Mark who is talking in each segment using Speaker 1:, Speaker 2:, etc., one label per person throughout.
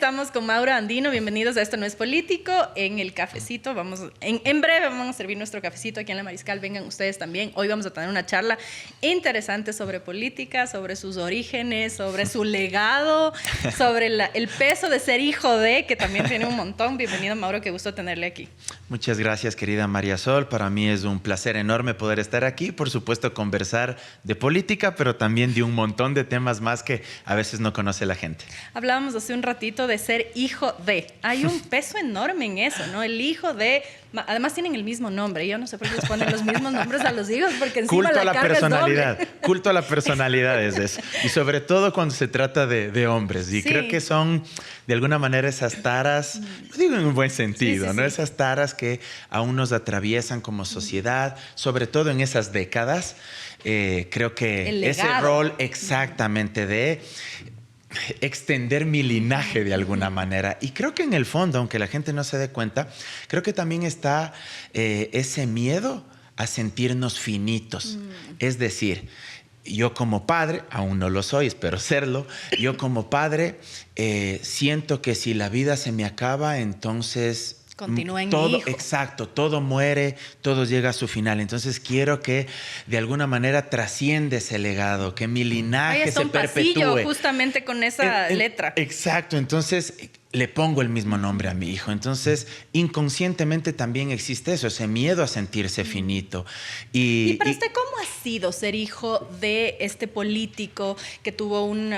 Speaker 1: estamos con Mauro Andino. Bienvenidos a Esto No es Político. En el cafecito, en breve vamos a servir nuestro cafecito aquí en La Mariscal. Vengan ustedes también. Hoy vamos a tener una charla interesante sobre política, sobre sus orígenes, sobre su legado, sobre el peso de ser hijo de, que también tiene un montón. Bienvenido, Mauro, qué gusto tenerle aquí.
Speaker 2: Muchas gracias, querida María Sol. Para mí es un placer enorme poder estar aquí. Por supuesto, conversar de política, pero también de un montón de temas más que a veces no conoce la gente.
Speaker 1: Hablábamos hace un ratito de ser hijo de. Hay un peso enorme en eso, ¿no? El hijo de... Además tienen el mismo nombre. Yo no sé por qué les ponen los mismos nombres a los hijos, porque encima
Speaker 2: culto
Speaker 1: la
Speaker 2: a la
Speaker 1: carga
Speaker 2: personalidad.
Speaker 1: es doble.
Speaker 2: Culto a la personalidad es eso. Y sobre todo cuando se trata de hombres. Y
Speaker 1: sí,
Speaker 2: creo que son, de alguna manera, esas taras, lo digo en un buen sentido,
Speaker 1: sí,
Speaker 2: ¿no?
Speaker 1: sí.
Speaker 2: Esas taras que aún nos atraviesan como sociedad, sobre todo en esas décadas. Creo que ese rol exactamente de extender mi linaje de alguna manera. Y creo que en el fondo, aunque la gente no se dé cuenta, creo que también está ese miedo a sentirnos finitos. Es decir, yo como padre, aún no lo soy, espero serlo, yo como padre siento que si la vida se me acaba, entonces...
Speaker 1: Continúa en
Speaker 2: todo,
Speaker 1: mi hijo.
Speaker 2: Exacto, todo muere, todo llega a su final. Entonces quiero que de alguna manera trascienda ese legado, que mi linaje se perpetúe.
Speaker 1: Pasillo justamente con esa letra.
Speaker 2: Exacto, entonces le pongo el mismo nombre a mi hijo. Entonces inconscientemente también existe eso, ese miedo a sentirse finito.
Speaker 1: Y para usted, ¿cómo ha sido ser hijo de este político que tuvo un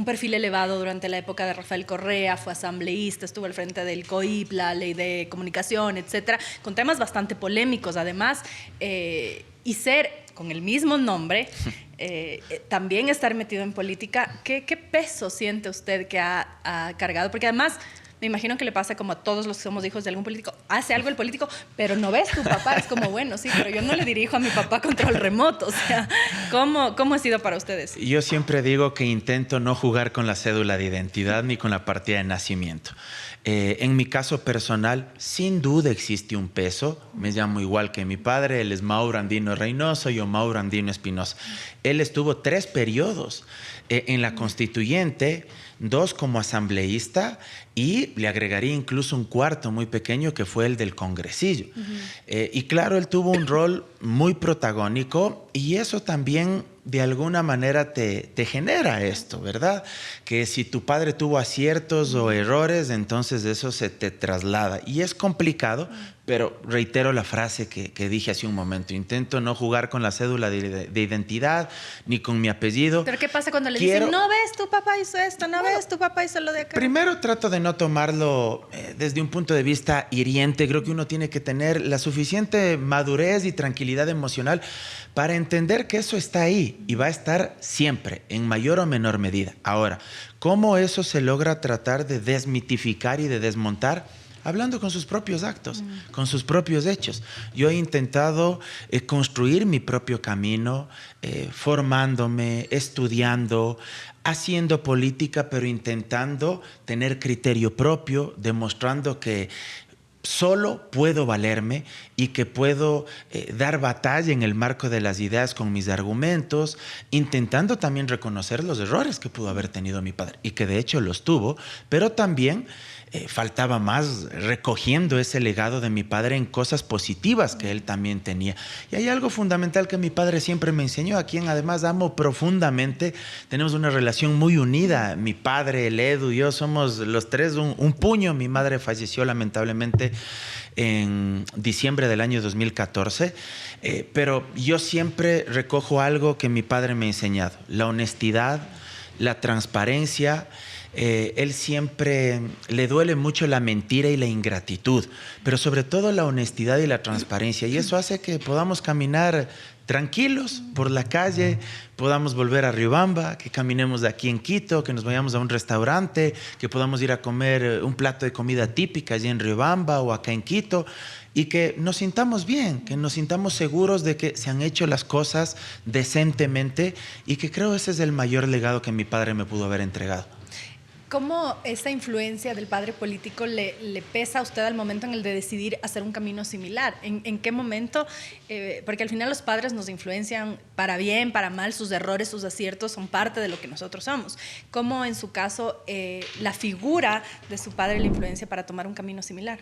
Speaker 1: perfil elevado durante la época de Rafael Correa, fue asambleísta, estuvo al frente del COIP, la ley de comunicación, etcétera, con temas bastante polémicos además, y ser con el mismo nombre, también estar metido en política? ¿Qué peso siente usted que ha cargado? Porque además me imagino que le pasa como a todos los que somos hijos de algún político. Hace algo el político, pero no ves tu papá. Es como, bueno, sí, pero yo no le dirijo a mi papá control remoto. O sea, ¿cómo ha sido para ustedes?
Speaker 2: Yo siempre digo que intento no jugar con la cédula de identidad ni con la partida de nacimiento. En mi caso personal, sin duda existe un peso. Me llamo igual que mi padre. Él es Mauro Andino Reynoso, yo Mauro Andino Espinosa. Él estuvo 3 periodos en la Constituyente, 2 como asambleísta, y le agregaría incluso un 4 muy pequeño que fue el del congresillo. Y claro, él tuvo un rol muy protagónico, y eso también de alguna manera te genera esto, ¿verdad? Que si tu padre tuvo aciertos o errores, entonces eso se te traslada. Y es complicado, pero reitero la frase que dije hace un momento. Intento no jugar con la cédula de identidad, ni con mi apellido.
Speaker 1: ¿Pero qué pasa cuando le dicen, no ves, tu papá hizo esto, no ves, tu papá hizo lo de acá?
Speaker 2: Primero trato de no tomarlo desde un punto de vista hiriente. Creo que uno tiene que tener la suficiente madurez y tranquilidad emocional para entender que eso está ahí y va a estar siempre, en mayor o menor medida. Ahora, ¿cómo eso se logra tratar de desmitificar y de desmontar? Hablando con sus propios actos, con sus propios hechos. Yo he intentado construir mi propio camino, formándome, estudiando, haciendo política, pero intentando tener criterio propio, demostrando que solo puedo valerme y que puedo dar batalla en el marco de las ideas con mis argumentos, intentando también reconocer los errores que pudo haber tenido mi padre y que de hecho los tuvo, pero también faltaba más, recogiendo ese legado de mi padre en cosas positivas que él también tenía. Y hay algo fundamental que mi padre siempre me enseñó, a quien además amo profundamente. Tenemos una relación muy unida. Mi padre, el Edu, yo somos los 3 un puño. Mi madre falleció lamentablemente en diciembre del año 2014, pero yo siempre recojo algo que mi padre me ha enseñado: la honestidad, la transparencia. Él siempre le duele mucho la mentira y la ingratitud, pero sobre todo la honestidad y la transparencia, y eso hace que podamos caminar tranquilos por la calle, podamos volver a Riobamba, que caminemos de aquí en Quito, que nos vayamos a un restaurante, que podamos ir a comer un plato de comida típica allí en Riobamba o acá en Quito, y que nos sintamos bien, que nos sintamos seguros de que se han hecho las cosas decentemente, y que creo ese es el mayor legado que mi padre me pudo haber entregado.
Speaker 1: ¿Cómo esa influencia del padre político le pesa a usted al momento en el de decidir hacer un camino similar? ¿En qué momento? Porque al final los padres nos influencian para bien, para mal, sus errores, sus aciertos son parte de lo que nosotros somos. ¿Cómo en su caso la figura de su padre le influencia para tomar un camino similar?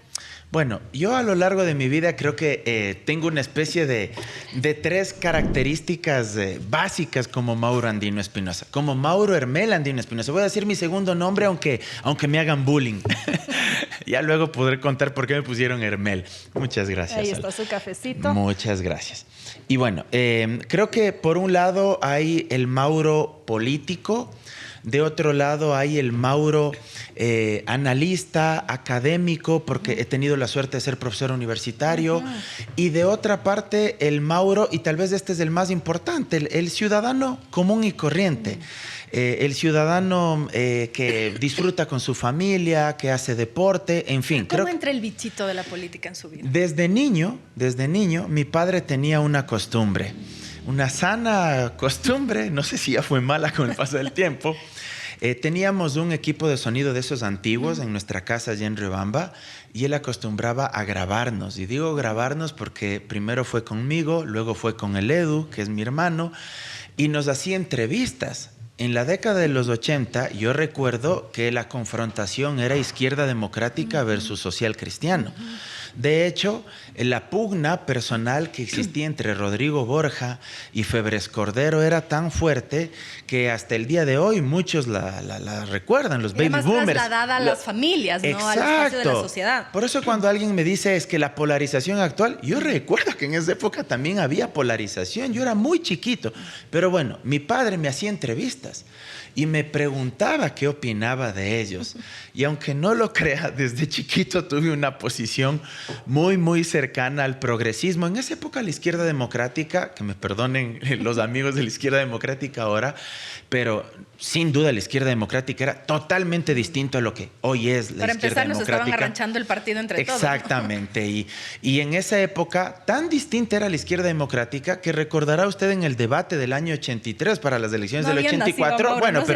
Speaker 2: Bueno, yo a lo largo de mi vida creo que tengo una especie de tres características básicas como Mauro Andino Espinosa. Como Mauro Hermel Andino Espinosa. Voy a decir mi segundo nombre aunque me hagan bullying. Ya luego podré contar por qué me pusieron Hermel. Muchas gracias.
Speaker 1: Ahí está su cafecito.
Speaker 2: Muchas gracias. Y bueno, creo que por un lado hay el Mauro político, de otro lado hay el Mauro analista, académico, porque he tenido la suerte de ser profesor universitario, y de otra parte el Mauro, y tal vez este es el más importante, el ciudadano común y corriente. El ciudadano que disfruta con su familia, que hace deporte, en fin.
Speaker 1: ¿Cómo entra el bichito de la política en su vida?
Speaker 2: Desde niño, mi padre tenía una costumbre, una sana costumbre, no sé si ya fue mala con el paso del tiempo. Teníamos un equipo de sonido de esos antiguos en nuestra casa allá en Riobamba y él acostumbraba a grabarnos. Y digo grabarnos porque primero fue conmigo, luego fue con el Edu, que es mi hermano, y nos hacía entrevistas. En la década de los 80, yo recuerdo que la confrontación era izquierda democrática versus social cristiano. De hecho, la pugna personal que existía entre Rodrigo Borja y Febres Cordero era tan fuerte que hasta el día de hoy muchos la recuerdan, los baby boomers.
Speaker 1: Trasladada a las familias, ¿no?
Speaker 2: Exacto.
Speaker 1: Al espacio de la sociedad.
Speaker 2: Por eso cuando alguien me dice es que la polarización actual, yo recuerdo que en esa época también había polarización. Yo era muy chiquito, pero bueno, mi padre me hacía entrevistas y me preguntaba qué opinaba de ellos. Y aunque no lo crea, desde chiquito tuve una posición muy, muy cercana al progresismo. En esa época la izquierda democrática, que me perdonen los amigos de la izquierda democrática ahora, pero sin duda la izquierda democrática era totalmente distinto a lo que hoy es la izquierda democrática. Para empezar, nos estaban
Speaker 1: arranchando el partido entre todos.
Speaker 2: Exactamente. Y en esa época tan distinta era la izquierda democrática que recordará usted en el debate del año 83 para las elecciones del 84. Mauro, bueno, no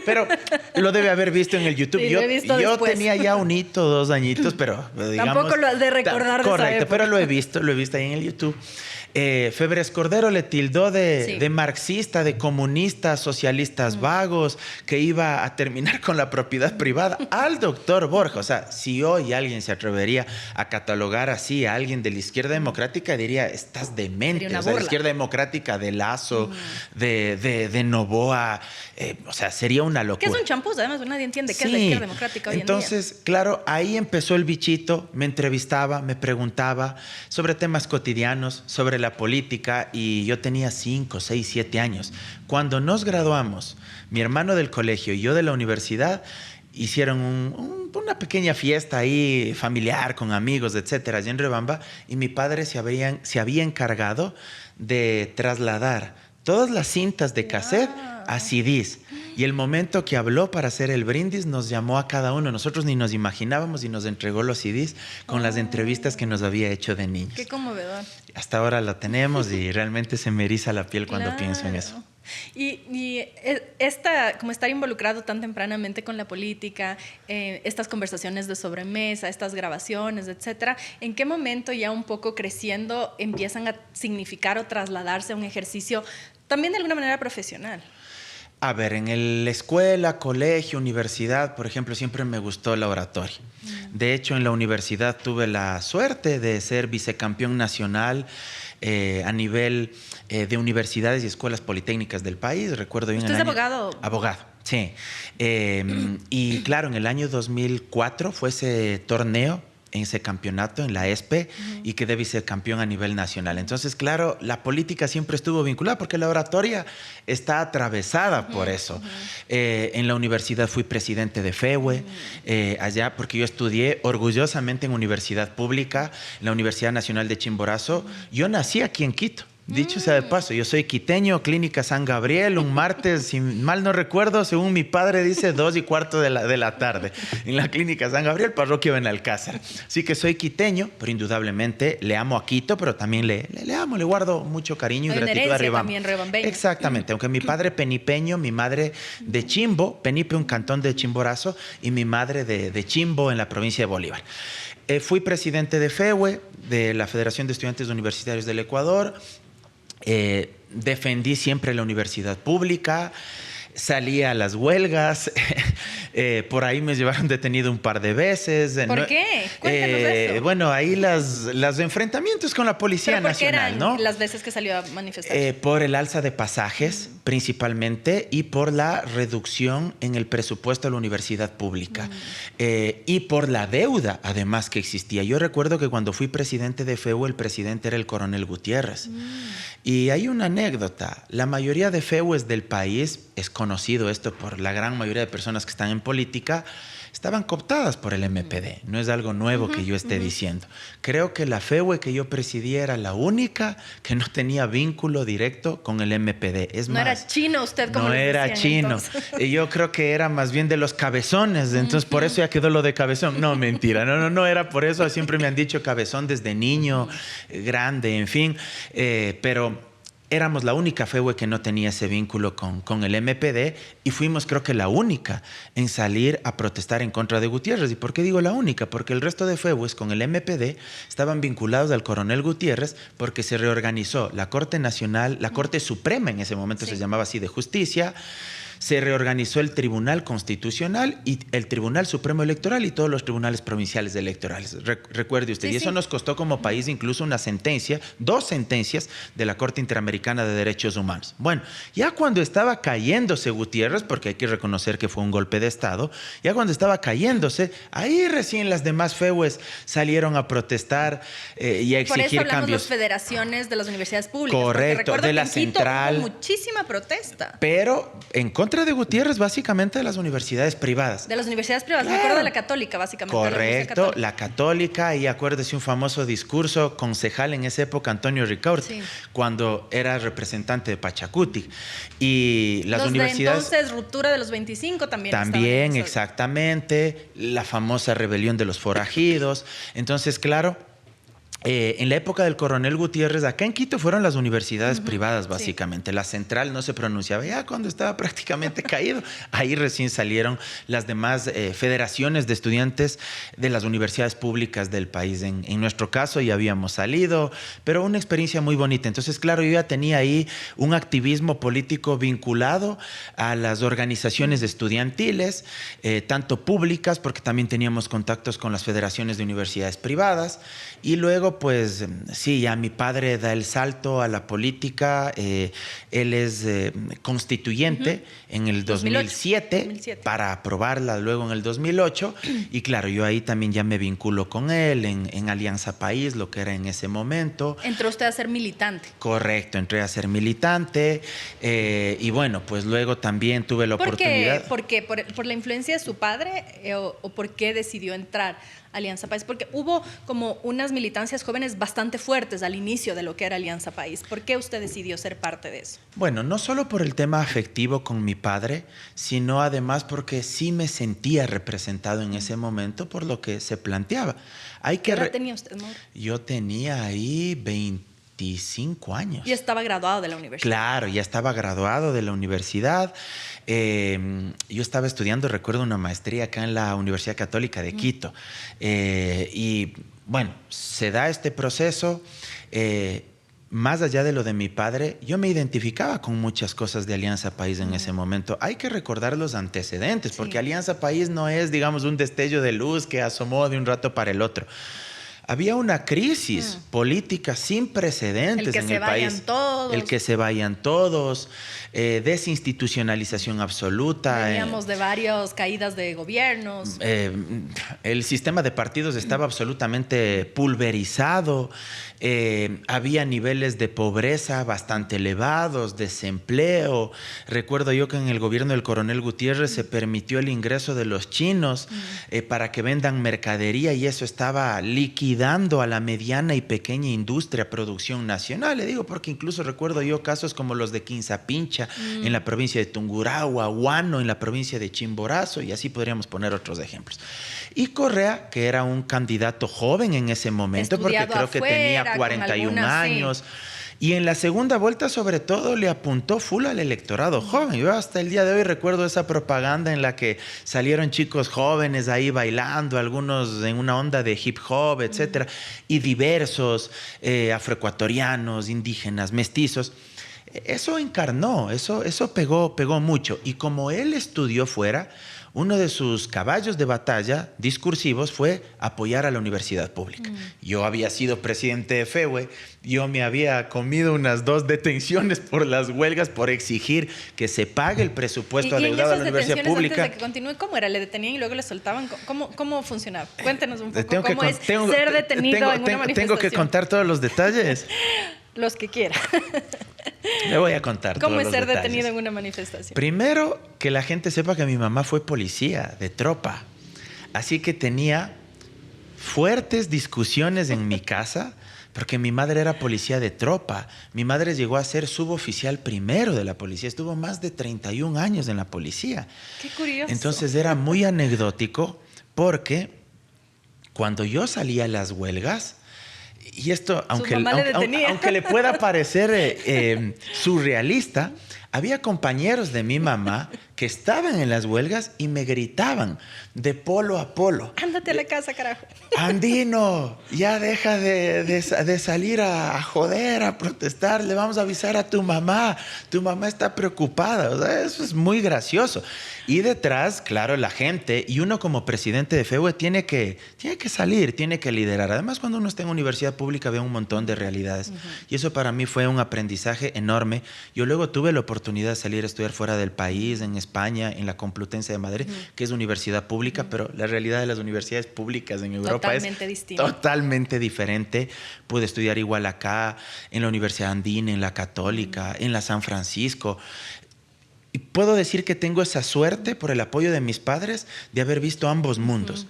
Speaker 2: pero lo debe haber visto en el YouTube.
Speaker 1: Sí,
Speaker 2: yo tenía ya 1 hito, 2 añitos, pero digamos...
Speaker 1: Tampoco lo has de recordar de
Speaker 2: correcto,
Speaker 1: esa época.
Speaker 2: pero lo he visto ahí en el YouTube. Febres Cordero le tildó de marxista, de comunista, socialistas vagos, que iba a terminar con la propiedad privada al doctor Borja. O sea, si hoy alguien se atrevería a catalogar así a alguien de la izquierda democrática, diría, estás demente. O sea, la izquierda democrática de Lazo, de Noboa, o sea, sería una locura.
Speaker 1: Que es un champús, además, nadie entiende qué es la izquierda democrática hoy en día.
Speaker 2: Entonces, claro, ahí empezó el bichito, me entrevistaba, me preguntaba sobre temas cotidianos, sobre la política, y yo tenía 5, 6, 7 años. Cuando nos graduamos, mi hermano del colegio y yo de la universidad hicieron una pequeña fiesta ahí familiar con amigos, etcétera, allá en Riobamba, y mi padre se había encargado de trasladar todas las cintas de cassette a CDs. Y el momento que habló para hacer el brindis, nos llamó a cada uno. Nosotros ni nos imaginábamos y nos entregó los CDs con las entrevistas que nos había hecho de niños.
Speaker 1: Qué conmovedor.
Speaker 2: Hasta ahora la tenemos y realmente se me eriza la piel cuando pienso en eso.
Speaker 1: Y como estar involucrado tan tempranamente con la política, estas conversaciones de sobremesa, estas grabaciones, etcétera, ¿en qué momento ya un poco creciendo empiezan a significar o trasladarse a un ejercicio también de alguna manera profesional?
Speaker 2: A ver, en la escuela, colegio, universidad, por ejemplo, siempre me gustó la oratoria. De hecho, en la universidad tuve la suerte de ser vicecampeón nacional a nivel de universidades y escuelas politécnicas del país. Recuerdo bien.
Speaker 1: ¿Usted es abogado?
Speaker 2: Abogado, sí. Y claro, en el año 2004 fue ese torneo, en ese campeonato en la ESPE, y quedé vicecampeón a nivel nacional. Entonces, claro, la política siempre estuvo vinculada porque la oratoria está atravesada por eso. En la universidad fui presidente de FEWE, allá, porque yo estudié orgullosamente en universidad pública, en la Universidad Nacional de Chimborazo. Yo nací aquí en Quito. Dicho sea de paso, yo soy quiteño, Clínica San Gabriel, un martes, si mal no recuerdo, según mi padre dice, 2:15 de la tarde, en la Clínica San Gabriel, parroquia Benalcázar. Así que soy quiteño, pero indudablemente le amo a Quito, pero también le amo, le guardo mucho cariño y gratitud a Riobamba.
Speaker 1: También riobambeña.
Speaker 2: Exactamente, aunque mi padre penipeño, mi madre de Chimbo, Penipe, un cantón de Chimborazo, y mi madre de Chimbo en la provincia de Bolívar. Fui presidente de FEUE, de la Federación de Estudiantes Universitarios del Ecuador. Defendí siempre la universidad pública, salí a las huelgas, por ahí me llevaron detenido un par de veces.
Speaker 1: ¿Por qué? Cuéntanos eso.
Speaker 2: Bueno, ahí los enfrentamientos con la Policía Nacional,
Speaker 1: eran
Speaker 2: ¿no?
Speaker 1: las veces que salió a manifestar?
Speaker 2: Por el alza de pasajes, principalmente, y por la reducción en el presupuesto de la universidad pública. Y por la deuda, además, que existía. Yo recuerdo que cuando fui presidente de FEU, el presidente era el coronel Gutiérrez. Y hay una anécdota. La mayoría de FEUs del país, es conocido esto por la gran mayoría de personas que están en política, estaban cooptadas por el MPD. No es algo nuevo que yo esté diciendo. Creo que la FEUE que yo presidía era la única que no tenía vínculo directo con el MPD. Es
Speaker 1: no
Speaker 2: más,
Speaker 1: era chino usted, como
Speaker 2: no
Speaker 1: les
Speaker 2: era
Speaker 1: decían,
Speaker 2: chino.
Speaker 1: entonces.
Speaker 2: Yo creo que era más bien de los cabezones. Entonces, por eso ya quedó lo de cabezón. No, mentira. No era por eso. Siempre me han dicho cabezón desde niño, grande, en fin. Pero éramos la única FEUE que no tenía ese vínculo con el MPD y fuimos, creo que, la única en salir a protestar en contra de Gutiérrez. ¿Y por qué digo la única? Porque el resto de FEUes con el MPD estaban vinculados al coronel Gutiérrez porque se reorganizó la Corte Nacional, la Corte Suprema en ese momento se llamaba así, de Justicia. Se reorganizó el Tribunal Constitucional y el Tribunal Supremo Electoral y todos los tribunales provinciales electorales. Recuerde usted. Y eso nos costó como país incluso una sentencia, 2 sentencias de la Corte Interamericana de Derechos Humanos. Bueno, ya cuando estaba cayéndose Gutiérrez, porque hay que reconocer que fue un golpe de Estado, ya cuando estaba cayéndose, ahí recién las demás FEUes salieron a protestar y a exigir cambios.
Speaker 1: Por eso hablamos de las federaciones de las universidades públicas.
Speaker 2: Correcto, de la
Speaker 1: en Quito
Speaker 2: central.
Speaker 1: hubo muchísima protesta.
Speaker 2: Pero en contra de Gutiérrez, básicamente de las universidades privadas.
Speaker 1: De las universidades privadas,
Speaker 2: Claro.
Speaker 1: me acuerdo de la católica, básicamente.
Speaker 2: Correcto, la católica, y acuérdese un famoso discurso concejal en esa época, Antonio Ricaurte, cuando era representante de Pachacuti. Y las
Speaker 1: los
Speaker 2: universidades...
Speaker 1: de entonces, ruptura de los 25 también.
Speaker 2: También, exactamente, la famosa rebelión de los forajidos. Entonces, claro... en la época del coronel Gutiérrez, acá en Quito fueron las universidades privadas, básicamente. La central no se pronunciaba. Ya cuando estaba prácticamente caído, ahí recién salieron las demás federaciones de estudiantes de las universidades públicas del país. En nuestro caso ya habíamos salido, pero una experiencia muy bonita. Entonces, claro, yo ya tenía ahí un activismo político vinculado a las organizaciones estudiantiles, tanto públicas, porque también teníamos contactos con las federaciones de universidades privadas, y luego pues sí, ya mi padre da el salto a la política. Él es constituyente en el 2007 para aprobarla luego en el 2008. Y claro, yo ahí también ya me vinculo con él en Alianza País, lo que era en ese momento.
Speaker 1: ¿Entró usted a ser militante?
Speaker 2: Correcto, entré a ser militante. Y bueno, pues luego también tuve la oportunidad.
Speaker 1: ¿Por qué? ¿Por la influencia de su padre o por qué decidió entrar a Alianza País? Porque hubo como unas militancias jóvenes bastante fuertes al inicio de lo que era Alianza País. ¿Por qué usted decidió ser parte de eso?
Speaker 2: Bueno, no solo por el tema afectivo con mi padre, sino además porque sí me sentía representado en ese momento por lo que se planteaba.
Speaker 1: ¿Qué edad tenía usted, Mauro?
Speaker 2: Yo tenía ahí 25 años.
Speaker 1: Y estaba graduado de la universidad.
Speaker 2: Claro, ya estaba graduado de la universidad. Yo estaba estudiando, recuerdo, una maestría acá en la Universidad Católica de Quito. Y bueno, se da este proceso. Más allá de lo de mi padre, yo me identificaba con muchas cosas de Alianza País en ese momento. Hay que recordar los antecedentes, porque Alianza País no es, digamos, un destello de luz que asomó de un rato para el otro. Había una crisis política sin precedentes en el país. El que se vayan todos, desinstitucionalización absoluta.
Speaker 1: Veníamos de varias caídas de gobiernos.
Speaker 2: El sistema de partidos estaba absolutamente pulverizado. Había niveles de pobreza bastante elevados, desempleo. Recuerdo yo que en el gobierno del coronel Gutiérrez se permitió el ingreso de los chinos para que vendan mercadería, y eso estaba líquido cuidando a la mediana y pequeña industria, producción nacional. Le digo porque incluso recuerdo yo casos como los de Quinzapincha en la provincia de Tungurahua, Huano en la provincia de Chimborazo, y así podríamos poner otros ejemplos. Y Correa, que era un candidato joven en ese momento,
Speaker 1: Estudiado
Speaker 2: porque creo que
Speaker 1: afuera,
Speaker 2: tenía 41
Speaker 1: con alguna,
Speaker 2: años. Y en la segunda vuelta, sobre todo, le apuntó full al electorado joven. Yo hasta el día de hoy recuerdo esa propaganda en la que salieron chicos jóvenes ahí bailando, algunos en una onda de hip hop, etcétera, y diversos, afroecuatorianos, indígenas, mestizos. Eso encarnó, eso pegó mucho. Y como él estudió fuera, uno de sus caballos de batalla discursivos fue apoyar a la universidad pública. Yo había sido presidente de FEWE, yo me había comido unas 2 detenciones por las huelgas por exigir que se pague el presupuesto adeudado a la universidad pública.
Speaker 1: Antes de que continúe, ¿cómo era? ¿Le detenían y luego le soltaban? ¿Cómo funcionaba? Cuéntenos un poco cómo es ser detenido en una manifestación.
Speaker 2: ¿Tengo que contar todos los detalles?
Speaker 1: Los que quiera.
Speaker 2: Le voy a contar
Speaker 1: ¿Cómo
Speaker 2: todos
Speaker 1: es
Speaker 2: los
Speaker 1: ser
Speaker 2: detalles.
Speaker 1: detenido en una manifestación?
Speaker 2: Primero, que la gente sepa que mi mamá fue policía de tropa. Así que tenía fuertes discusiones en mi casa porque mi madre era policía de tropa. Mi madre llegó a ser suboficial primero de la policía. Estuvo más de 31 años en la policía.
Speaker 1: Qué curioso.
Speaker 2: Entonces era muy anecdótico porque cuando yo salía a las huelgas, y esto, aunque le pueda parecer surrealista, había compañeros de mi mamá que estaban en las huelgas y me gritaban de polo a polo.
Speaker 1: Ándate a la casa, carajo.
Speaker 2: Andino, ya deja de salir a joder, a protestar, le vamos a avisar a tu mamá está preocupada. O sea, eso es muy gracioso. Y detrás, claro, la gente, y uno como presidente de FEWE tiene que salir, tiene que liderar. Además, cuando uno está en universidad pública ve un montón de realidades. Y eso para mí fue un aprendizaje enorme. Yo luego tuve la oportunidad de salir a estudiar fuera del país, en España, en la Complutense de Madrid, que es universidad pública, pero la realidad de las universidades públicas en Europa totalmente diferente. Pude estudiar igual acá, en la Universidad Andina, en la Católica, en la San Francisco. Y puedo decir que tengo esa suerte, por el apoyo de mis padres, de haber visto ambos mundos.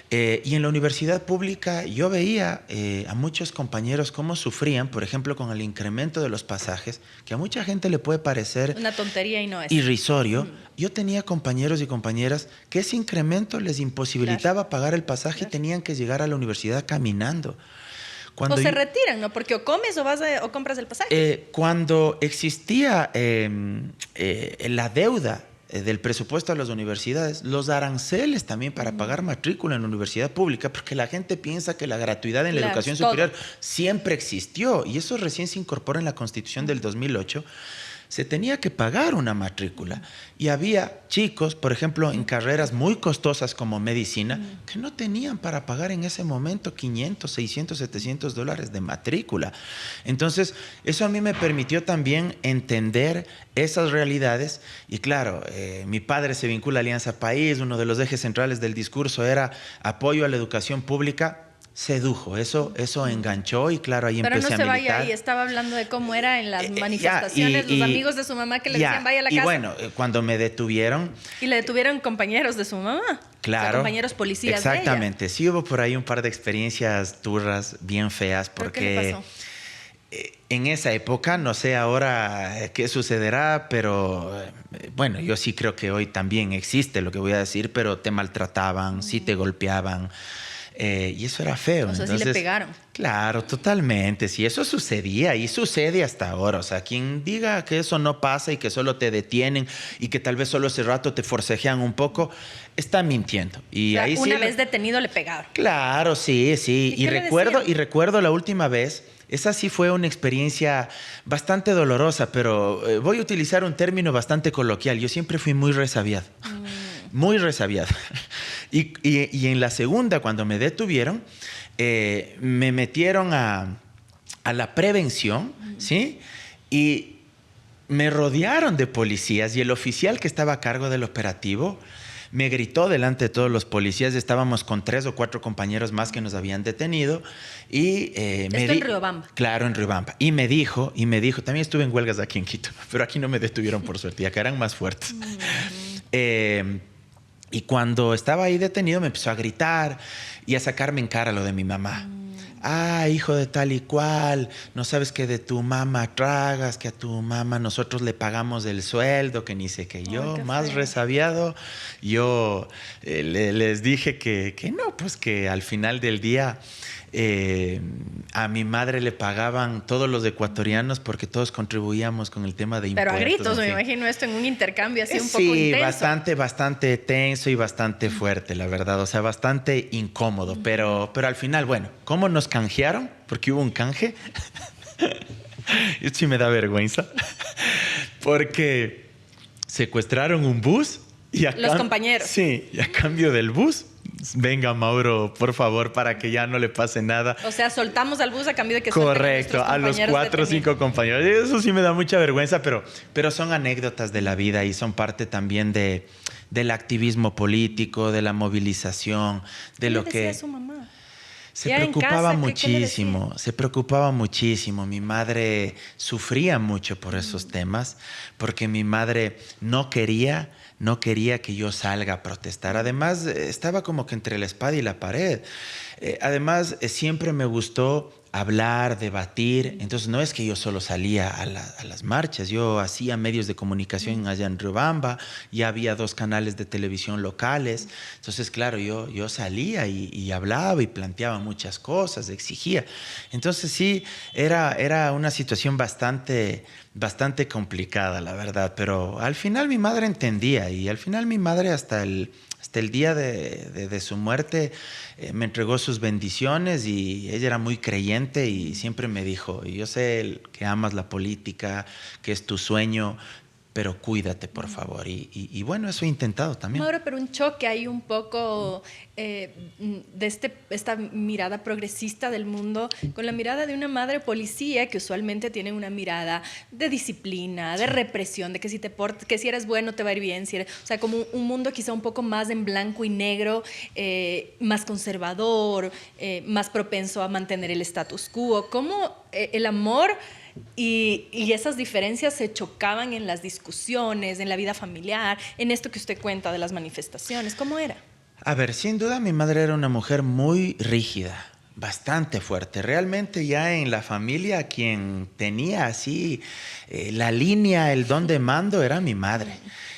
Speaker 2: Y en la universidad pública yo veía a muchos compañeros cómo sufrían, por ejemplo, con el incremento de los pasajes, que a mucha gente le puede parecer
Speaker 1: una tontería y no es
Speaker 2: irrisorio. Yo tenía compañeros y compañeras que ese incremento les imposibilitaba pagar el pasaje y tenían que llegar a la universidad caminando.
Speaker 1: Cuando se retiran, ¿no? Porque o comes o compras el pasaje.
Speaker 2: Cuando existía la deuda del presupuesto a las universidades, los aranceles también para pagar matrícula en la universidad pública, porque la gente piensa que la gratuidad en la educación superior siempre existió, y eso recién se incorpora en la Constitución del 2008. Se tenía que pagar una matrícula. Y había chicos, por ejemplo, en carreras muy costosas como medicina, que no tenían para pagar en ese momento 500, 600, 700 dólares de matrícula. Entonces, eso a mí me permitió también entender esas realidades. Y claro, mi padre se vincula a Alianza País, uno de los ejes centrales del discurso era apoyo a la educación pública. Sedujo, eso enganchó y claro, ahí empecé a militar.
Speaker 1: Pero no se vaya ahí, estaba hablando de cómo era en las manifestaciones, los amigos de su mamá que le decían vaya a la casa.
Speaker 2: Y bueno, cuando me detuvieron...
Speaker 1: Y le detuvieron compañeros de su mamá.
Speaker 2: Claro.
Speaker 1: O sea, compañeros policías
Speaker 2: exactamente,
Speaker 1: de ella.
Speaker 2: Sí hubo por ahí un par de experiencias turras, bien feas, porque...
Speaker 1: ¿Qué le pasó?
Speaker 2: En esa época, no sé ahora qué sucederá, pero bueno, yo sí creo que hoy también existe lo que voy a decir, pero te maltrataban, sí te golpeaban. Y eso era feo.
Speaker 1: O sea,
Speaker 2: entonces,
Speaker 1: sí le pegaron.
Speaker 2: Claro, totalmente. Sí, eso sucedía y sucede hasta ahora. O sea, quien diga que eso no pasa y que solo te detienen y que tal vez solo ese rato te forcejean un poco, está mintiendo. Y
Speaker 1: o sea,
Speaker 2: ahí
Speaker 1: una
Speaker 2: sí,
Speaker 1: vez detenido le pegaron.
Speaker 2: Claro, sí. Y recuerdo la última vez. Esa sí fue una experiencia bastante dolorosa, pero voy a utilizar un término bastante coloquial. Yo siempre fui muy resabiado. Muy resabiado. Y en la segunda, cuando me detuvieron, me metieron a la prevención, ¿sí? Y me rodearon de policías y el oficial que estaba a cargo del operativo me gritó delante de todos los policías. Estábamos con 3 o 4 compañeros más que nos habían detenido. Y
Speaker 1: ¿Esto en Riobamba?
Speaker 2: Claro, en Riobamba. Y me dijo, también estuve en huelgas aquí en Quito, pero aquí no me detuvieron por suerte, ya que eran más fuertes. Y cuando estaba ahí detenido me empezó a gritar y a sacarme en cara lo de mi mamá. hijo de tal y cual, no sabes que de tu mamá tragas, que a tu mamá nosotros le pagamos el sueldo, que ni sé qué. Yo, más resabiado, yo les dije que no, pues que al final del día a mi madre le pagaban todos los ecuatorianos porque todos contribuíamos con el tema de impuestos.
Speaker 1: Pero a gritos,
Speaker 2: en
Speaker 1: me
Speaker 2: fin.
Speaker 1: imagino esto en un intercambio así un poco
Speaker 2: Sí,
Speaker 1: intenso.
Speaker 2: bastante tenso y bastante fuerte, la verdad. O sea, bastante incómodo. Pero al final, bueno, ¿cómo nos canjearon? Porque hubo un canje. Esto sí me da vergüenza. Porque secuestraron un bus y
Speaker 1: Los compañeros.
Speaker 2: Sí, y a cambio del bus, venga Mauro, por favor, para que ya no le pase nada.
Speaker 1: O sea, soltamos al bus a cambio de que suelten
Speaker 2: Correcto, a los 4 o 5 compañeros. Eso sí me da mucha vergüenza, pero son anécdotas de la vida y son parte también del activismo político, de la movilización, de lo que...
Speaker 1: su mamá?
Speaker 2: Se
Speaker 1: Ya en
Speaker 2: preocupaba
Speaker 1: casa,
Speaker 2: muchísimo, se preocupaba muchísimo. Mi madre sufría mucho por esos temas, porque mi madre no quería que yo salga a protestar. Además, estaba como que entre la espada y la pared. Además, siempre me gustó hablar, debatir. Entonces, no es que yo solo salía a las marchas. Yo hacía medios de comunicación allá en Riobamba. Ya había 2 canales de televisión locales. Entonces, claro, yo salía y hablaba y planteaba muchas cosas, exigía. Entonces, sí, era una situación bastante complicada, la verdad. Pero al final mi madre entendía y al final mi madre hasta el día de su muerte me entregó sus bendiciones y ella era muy creyente y siempre me dijo, yo sé que amas la política, que es tu sueño, pero cuídate, por favor. Y bueno, eso he intentado también.
Speaker 1: Mauro, pero un choque ahí un poco de esta mirada progresista del mundo con la mirada de una madre policía que usualmente tiene una mirada de disciplina, de represión, de que si que si eres bueno te va a ir bien. O sea, como un mundo quizá un poco más en blanco y negro, más conservador, más propenso a mantener el status quo. ¿Cómo el amor y esas diferencias se chocaban en las discusiones, en la vida familiar, en esto que usted cuenta de las manifestaciones? ¿Cómo era?
Speaker 2: A ver, sin duda mi madre era una mujer muy rígida, bastante fuerte. Realmente ya en la familia quien tenía así la línea, el don de mando era mi madre.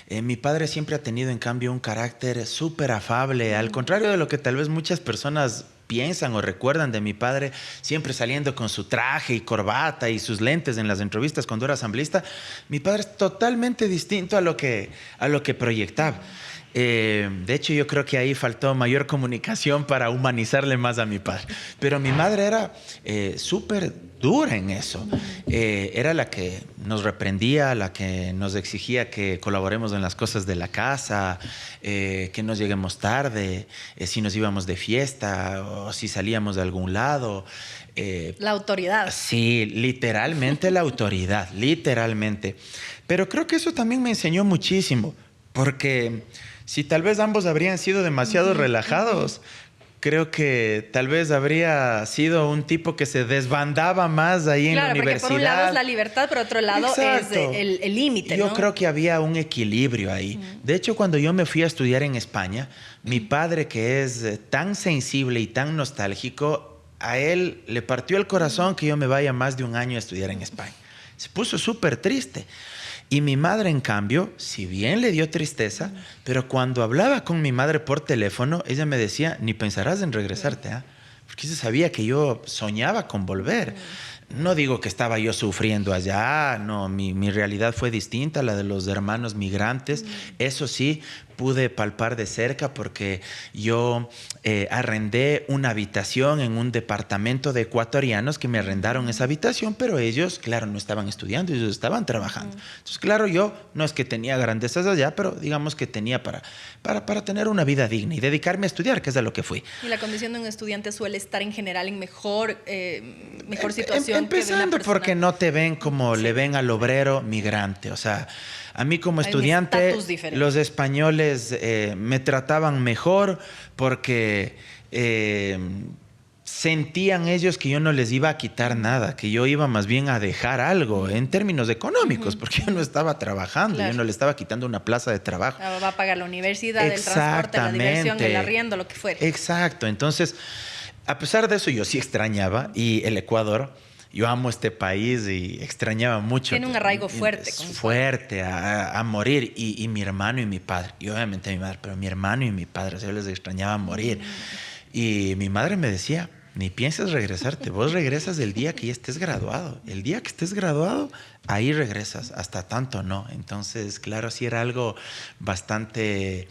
Speaker 2: Mi padre siempre ha tenido en cambio un carácter súper afable, al contrario de lo que tal vez muchas personas piensan o recuerdan de mi padre, siempre saliendo con su traje y corbata y sus lentes en las entrevistas cuando era asambleísta. Mi padre es totalmente distinto a lo que proyectaba. De hecho, yo creo que ahí faltó mayor comunicación para humanizarle más a mi padre. Pero mi madre era súper dura en eso. Era la que nos reprendía, la que nos exigía que colaboremos en las cosas de la casa, que no lleguemos tarde, si nos íbamos de fiesta o si salíamos de algún lado.
Speaker 1: La autoridad.
Speaker 2: Sí, literalmente la autoridad, literalmente. Pero creo que eso también me enseñó muchísimo, porque si tal vez ambos habrían sido demasiado relajados, creo que tal vez habría sido un tipo que se desbandaba más ahí en la universidad.
Speaker 1: Claro, porque por un lado es la libertad, por otro lado
Speaker 2: Exacto.
Speaker 1: es el límite, ¿no?
Speaker 2: Yo creo que había un equilibrio ahí. De hecho, cuando yo me fui a estudiar en España, mi padre, que es tan sensible y tan nostálgico, a él le partió el corazón que yo me vaya más de un año a estudiar en España. Se puso súper triste. Y mi madre, en cambio, si bien le dio tristeza, pero cuando hablaba con mi madre por teléfono, ella me decía, ni pensarás en regresarte, ¿ah? Porque ella sabía que yo soñaba con volver. No digo que estaba yo sufriendo allá, no, mi realidad fue distinta a la de los hermanos migrantes. Eso sí, pude palpar de cerca porque yo arrendé una habitación en un departamento de ecuatorianos que me arrendaron esa habitación, pero ellos, claro, no estaban estudiando, ellos estaban trabajando. Entonces, claro, yo no es que tenía grandezas allá, pero digamos que tenía para tener una vida digna y dedicarme a estudiar, que es a lo que fui.
Speaker 1: Y la condición de un estudiante suele estar en general en mejor situación.
Speaker 2: Empezando porque no te ven como le ven al obrero migrante. O sea, a mí como estudiante, los españoles me trataban mejor porque sentían ellos que yo no les iba a quitar nada, que yo iba más bien a dejar algo en términos económicos, porque yo no estaba trabajando, yo no le estaba quitando una plaza de trabajo.
Speaker 1: Va a pagar la universidad, el transporte, la diversión, el arriendo, lo que fuera.
Speaker 2: Exacto. Entonces, A pesar de eso, yo sí extrañaba y el Ecuador, yo amo este país y extrañaba mucho.
Speaker 1: Tiene un arraigo fuerte.
Speaker 2: Fuerte, a morir. Y mi hermano y mi padre, y obviamente mi madre, pero mi hermano y mi padre, o sea, yo les extrañaba a morir. Y mi madre me decía, ni pienses regresarte, vos regresas el día que ya estés graduado. El día que estés graduado, ahí regresas, hasta tanto no. Entonces, claro, sí era algo bastante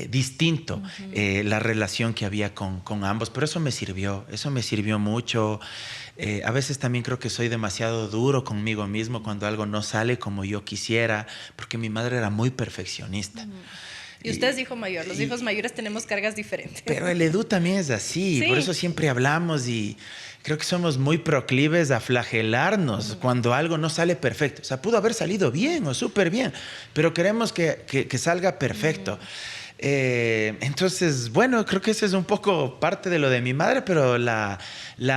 Speaker 2: distinto, la relación que había con ambos, pero eso me sirvió mucho. A veces también creo que soy demasiado duro conmigo mismo cuando algo no sale como yo quisiera, porque mi madre era muy perfeccionista.
Speaker 1: Y usted es hijo mayor, los hijos mayores tenemos cargas diferentes.
Speaker 2: Pero el Edu también es así, por eso siempre hablamos y creo que somos muy proclives a flagelarnos cuando algo no sale perfecto. O sea, pudo haber salido bien o súper bien, pero queremos que salga perfecto. Entonces, bueno, creo que eso es un poco parte de lo de mi madre, pero la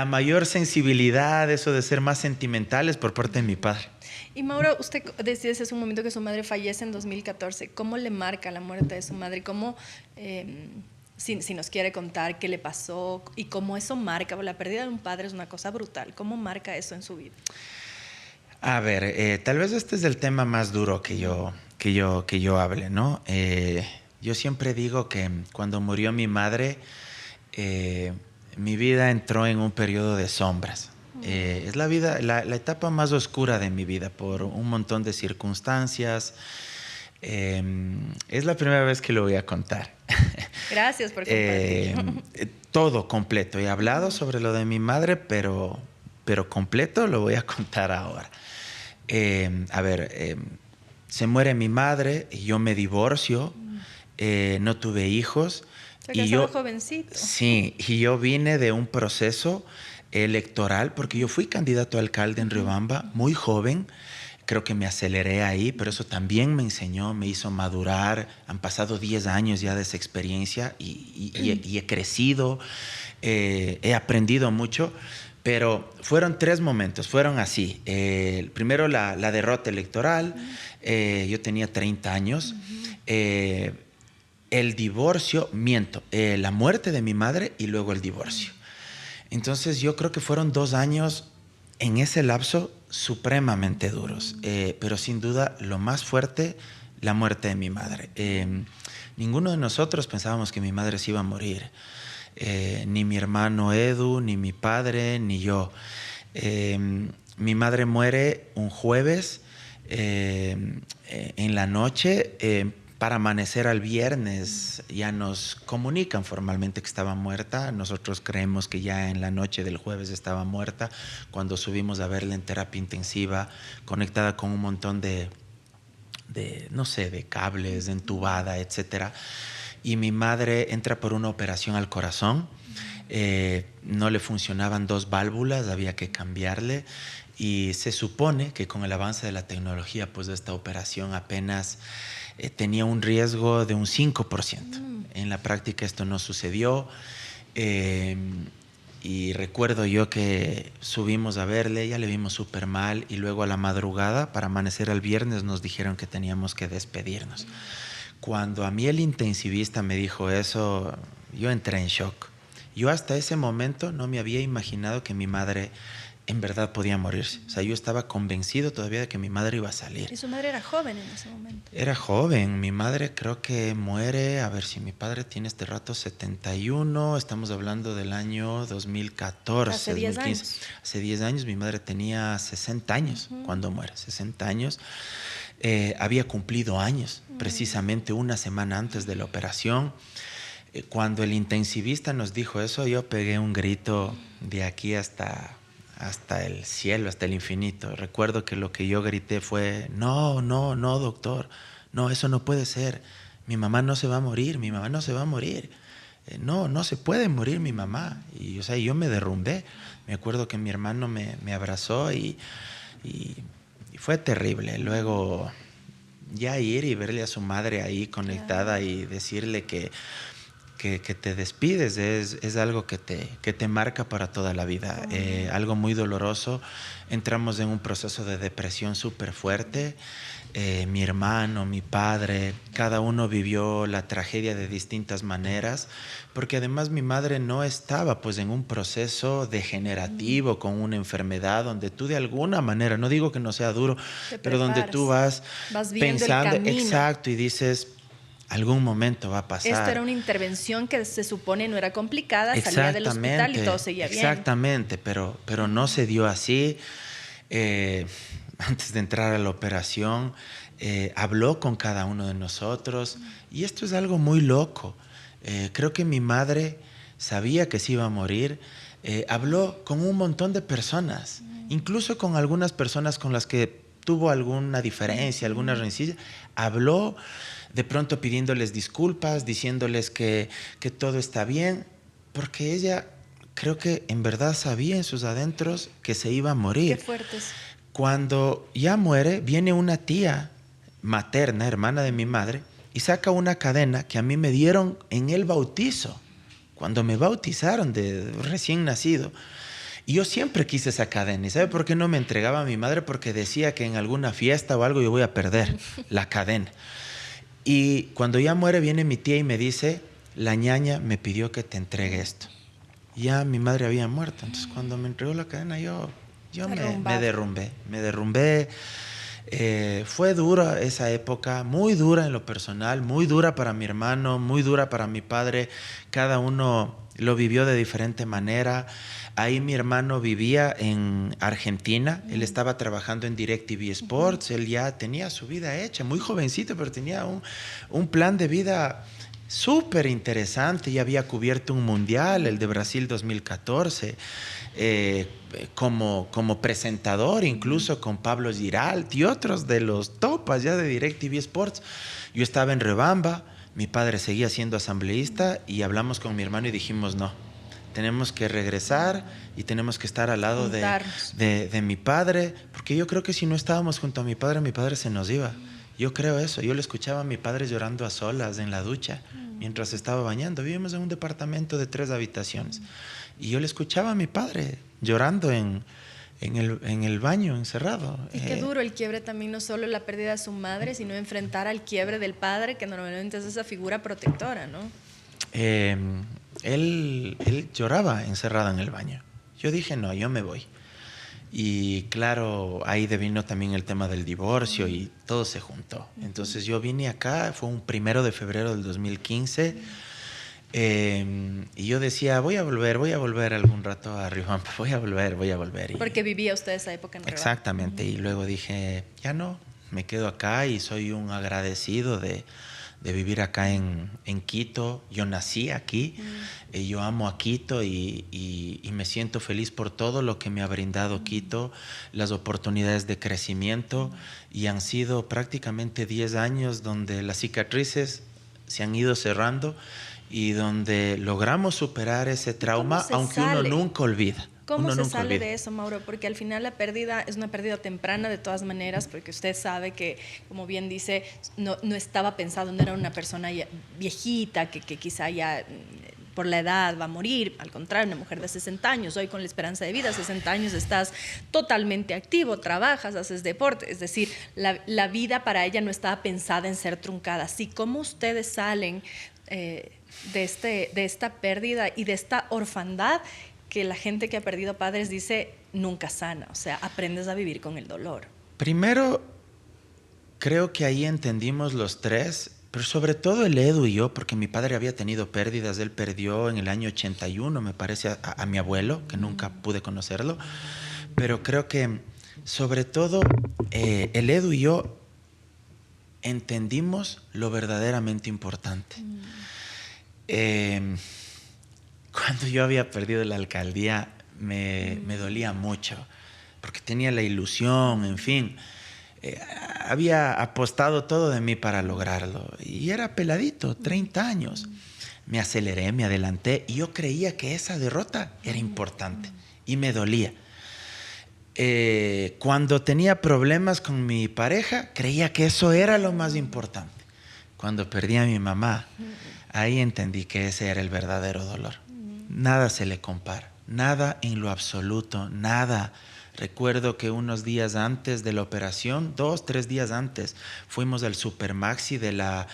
Speaker 2: mayor sensibilidad, eso de ser más sentimentales por parte de mi padre.
Speaker 1: Y Mauro, usted decía hace un momento que su madre fallece en 2014. ¿Cómo le marca la muerte de su madre? ¿Cómo, si nos quiere contar qué le pasó y cómo eso marca? La pérdida de un padre es una cosa brutal. ¿Cómo marca eso en su vida?
Speaker 2: A ver, tal vez este es el tema más duro que yo hable, ¿no? Yo siempre digo que cuando murió mi madre, mi vida entró en un periodo de sombras. Es la etapa más oscura de mi vida por un montón de circunstancias. Es la primera vez que lo voy a contar.
Speaker 1: Gracias por compartir.
Speaker 2: Todo completo. He hablado sobre lo de mi madre, pero completo lo voy a contar ahora. Se muere mi madre, y yo me divorcio, no tuve hijos.
Speaker 1: Se casó jovencito.
Speaker 2: Sí, y yo vine de un proceso electoral, porque yo fui candidato a alcalde en Riobamba muy joven. Creo que me aceleré ahí, pero eso también me enseñó, me hizo madurar. Han pasado 10 años ya de esa experiencia y he crecido, he aprendido mucho. Pero fueron 3 momentos, fueron así. Primero la derrota electoral, yo tenía 30 años. El divorcio, la muerte de mi madre y luego el divorcio. Entonces yo creo que fueron 2 años en ese lapso supremamente duros, pero sin duda lo más fuerte, la muerte de mi madre. Ninguno de nosotros pensábamos que mi madre se iba a morir, ni mi hermano Edu, ni mi padre, ni yo. Mi madre muere un jueves en la noche. Para amanecer al viernes ya nos comunican formalmente que estaba muerta. Nosotros creemos que ya en la noche del jueves estaba muerta. Cuando subimos a verla en terapia intensiva, conectada con un montón de cables, entubada, etcétera. Y mi madre entra por una operación al corazón. No le funcionaban 2 válvulas, había que cambiarle. Y se supone que con el avance de la tecnología, pues esta operación apenas tenía un riesgo de un 5%. En la práctica esto no sucedió. Y recuerdo yo que subimos a verle, ya le vimos súper mal, y luego a la madrugada, para amanecer el viernes, nos dijeron que teníamos que despedirnos. Cuando a mí el intensivista me dijo eso, yo entré en shock. Yo hasta ese momento no me había imaginado que mi madre en verdad podía morirse. O sea, yo estaba convencido todavía de que mi madre iba a salir.
Speaker 1: ¿Y su madre era joven en ese momento?
Speaker 2: Era joven. Mi madre creo que muere, a ver si mi padre tiene este rato 71, estamos hablando del año 2014.
Speaker 1: Hace 10
Speaker 2: 2015.
Speaker 1: años.
Speaker 2: Hace 10 años mi madre tenía 60 años cuando muere, 60 años. Había cumplido años, precisamente una semana antes de la operación. Cuando el intensivista nos dijo eso, yo pegué un grito de aquí hasta el cielo, hasta el infinito. Recuerdo que lo que yo grité fue, no, doctor, no, eso no puede ser. Mi mamá no se va a morir, mi mamá no se va a morir. No se puede morir mi mamá. Y o sea, yo me derrumbé. Me acuerdo que mi hermano me abrazó y fue terrible. Luego ya ir y verle a su madre ahí conectada y decirle que que te despides, es algo que te marca para toda la vida, algo muy doloroso. Entramos en un proceso de depresión súper fuerte. Mi hermano, mi padre, cada uno vivió la tragedia de distintas maneras, porque además mi madre no estaba pues en un proceso degenerativo con una enfermedad donde tú de alguna manera, no digo que no sea duro, pero donde tú vas
Speaker 1: viendo
Speaker 2: pensando,
Speaker 1: el camino.
Speaker 2: exacto, y dices, algún momento va a pasar.
Speaker 1: Esto era una intervención que se supone no era complicada, salía del hospital y todo seguía bien.
Speaker 2: Exactamente, pero no se dio así. Antes de entrar a la operación, habló con cada uno de nosotros, y esto es algo muy loco. Creo que mi madre sabía que se iba a morir, habló con un montón de personas, incluso con algunas personas con las que tuvo alguna diferencia, alguna rencilla, habló de pronto pidiéndoles disculpas, diciéndoles que todo está bien, porque ella creo que en verdad sabía en sus adentros que se iba a morir.
Speaker 1: Qué fuertes.
Speaker 2: Cuando ya muere, viene una tía materna, hermana de mi madre, y saca una cadena que a mí me dieron en el bautizo, cuando me bautizaron de recién nacido. Y yo siempre quise esa cadena. ¿Y sabe por qué no me entregaba a mi madre? Porque decía que en alguna fiesta o algo yo voy a perder la cadena. Y cuando ya muere, viene mi tía y me dice, la ñaña me pidió que te entregue esto. Ya mi madre había muerto. Entonces cuando me entregó la cadena, yo me derrumbé. Fue dura esa época, muy dura en lo personal, muy dura para mi hermano, muy dura para mi padre. Cada uno lo vivió de diferente manera. Ahí mi hermano vivía en Argentina, él estaba trabajando en DirecTV Sports, él ya tenía su vida hecha, muy jovencito, pero tenía un plan de vida súper interesante. Ya había cubierto un mundial, el de Brasil 2014, como presentador, incluso con Pablo Giralt y otros de los topas ya de DirecTV Sports. Yo estaba en Rebamba, mi padre seguía siendo asambleísta, y hablamos con mi hermano y dijimos no. Tenemos que regresar y tenemos que estar al lado de mi padre, porque yo creo que si no estábamos junto a mi padre se nos iba. Yo creo eso. Yo le escuchaba a mi padre llorando a solas en la ducha mientras estaba bañando. Vivíamos en un departamento de 3 habitaciones. Y yo le escuchaba a mi padre llorando en el baño, encerrado.
Speaker 1: Y qué duro el quiebre también, no solo la pérdida de su madre, sino enfrentar al quiebre del padre, que normalmente es esa figura protectora, ¿no?
Speaker 2: Él lloraba encerrado en el baño. Yo dije, no, yo me voy. Y claro, ahí devino también el tema del divorcio y todo se juntó. Entonces yo vine acá, fue un 1 de febrero del 2015, y yo decía, voy a volver algún rato a Riobamba, voy a volver.
Speaker 1: Porque vivía usted esa época en Riobamba.
Speaker 2: Exactamente, y luego dije, ya no, me quedo acá y soy un agradecido de vivir acá en Quito. Yo nací aquí, yo amo a Quito y me siento feliz por todo lo que me ha brindado Quito, las oportunidades de crecimiento, y han sido prácticamente 10 años donde las cicatrices se han ido cerrando y donde logramos superar ese trauma, aunque uno nunca olvida.
Speaker 1: ¿Cómo se sale de eso, Mauro? Porque al final la pérdida es una pérdida temprana de todas maneras, porque usted sabe que, como bien dice, no estaba pensado, no era una persona ya viejita que quizá ya por la edad va a morir. Al contrario, una mujer de 60 años, hoy con la esperanza de vida, 60 años estás totalmente activo, trabajas, haces deporte. Es decir, la vida para ella no estaba pensada en ser truncada. Así como ustedes salen de esta pérdida y de esta orfandad, que la gente que ha perdido padres dice nunca sana, o sea, aprendes a vivir con el dolor.
Speaker 2: Primero, creo que ahí entendimos los tres, pero sobre todo el Edu y yo, porque mi padre había tenido pérdidas. Él perdió en el año 81, me parece, a mi abuelo, que nunca pude conocerlo, pero creo que sobre todo el Edu y yo entendimos lo verdaderamente importante. Cuando yo había perdido la alcaldía me dolía mucho, porque tenía la ilusión, en fin. Había apostado todo de mí para lograrlo y era peladito, 30 años. Me aceleré, me adelanté y yo creía que esa derrota era importante y me dolía. Cuando tenía problemas con mi pareja, creía que eso era lo más importante. Cuando perdí a mi mamá, Ahí entendí que ese era el verdadero dolor. Nada se le compara, nada en lo absoluto, nada. Recuerdo que unos días antes de la operación, 2, 3 días antes, fuimos al Supermaxi de la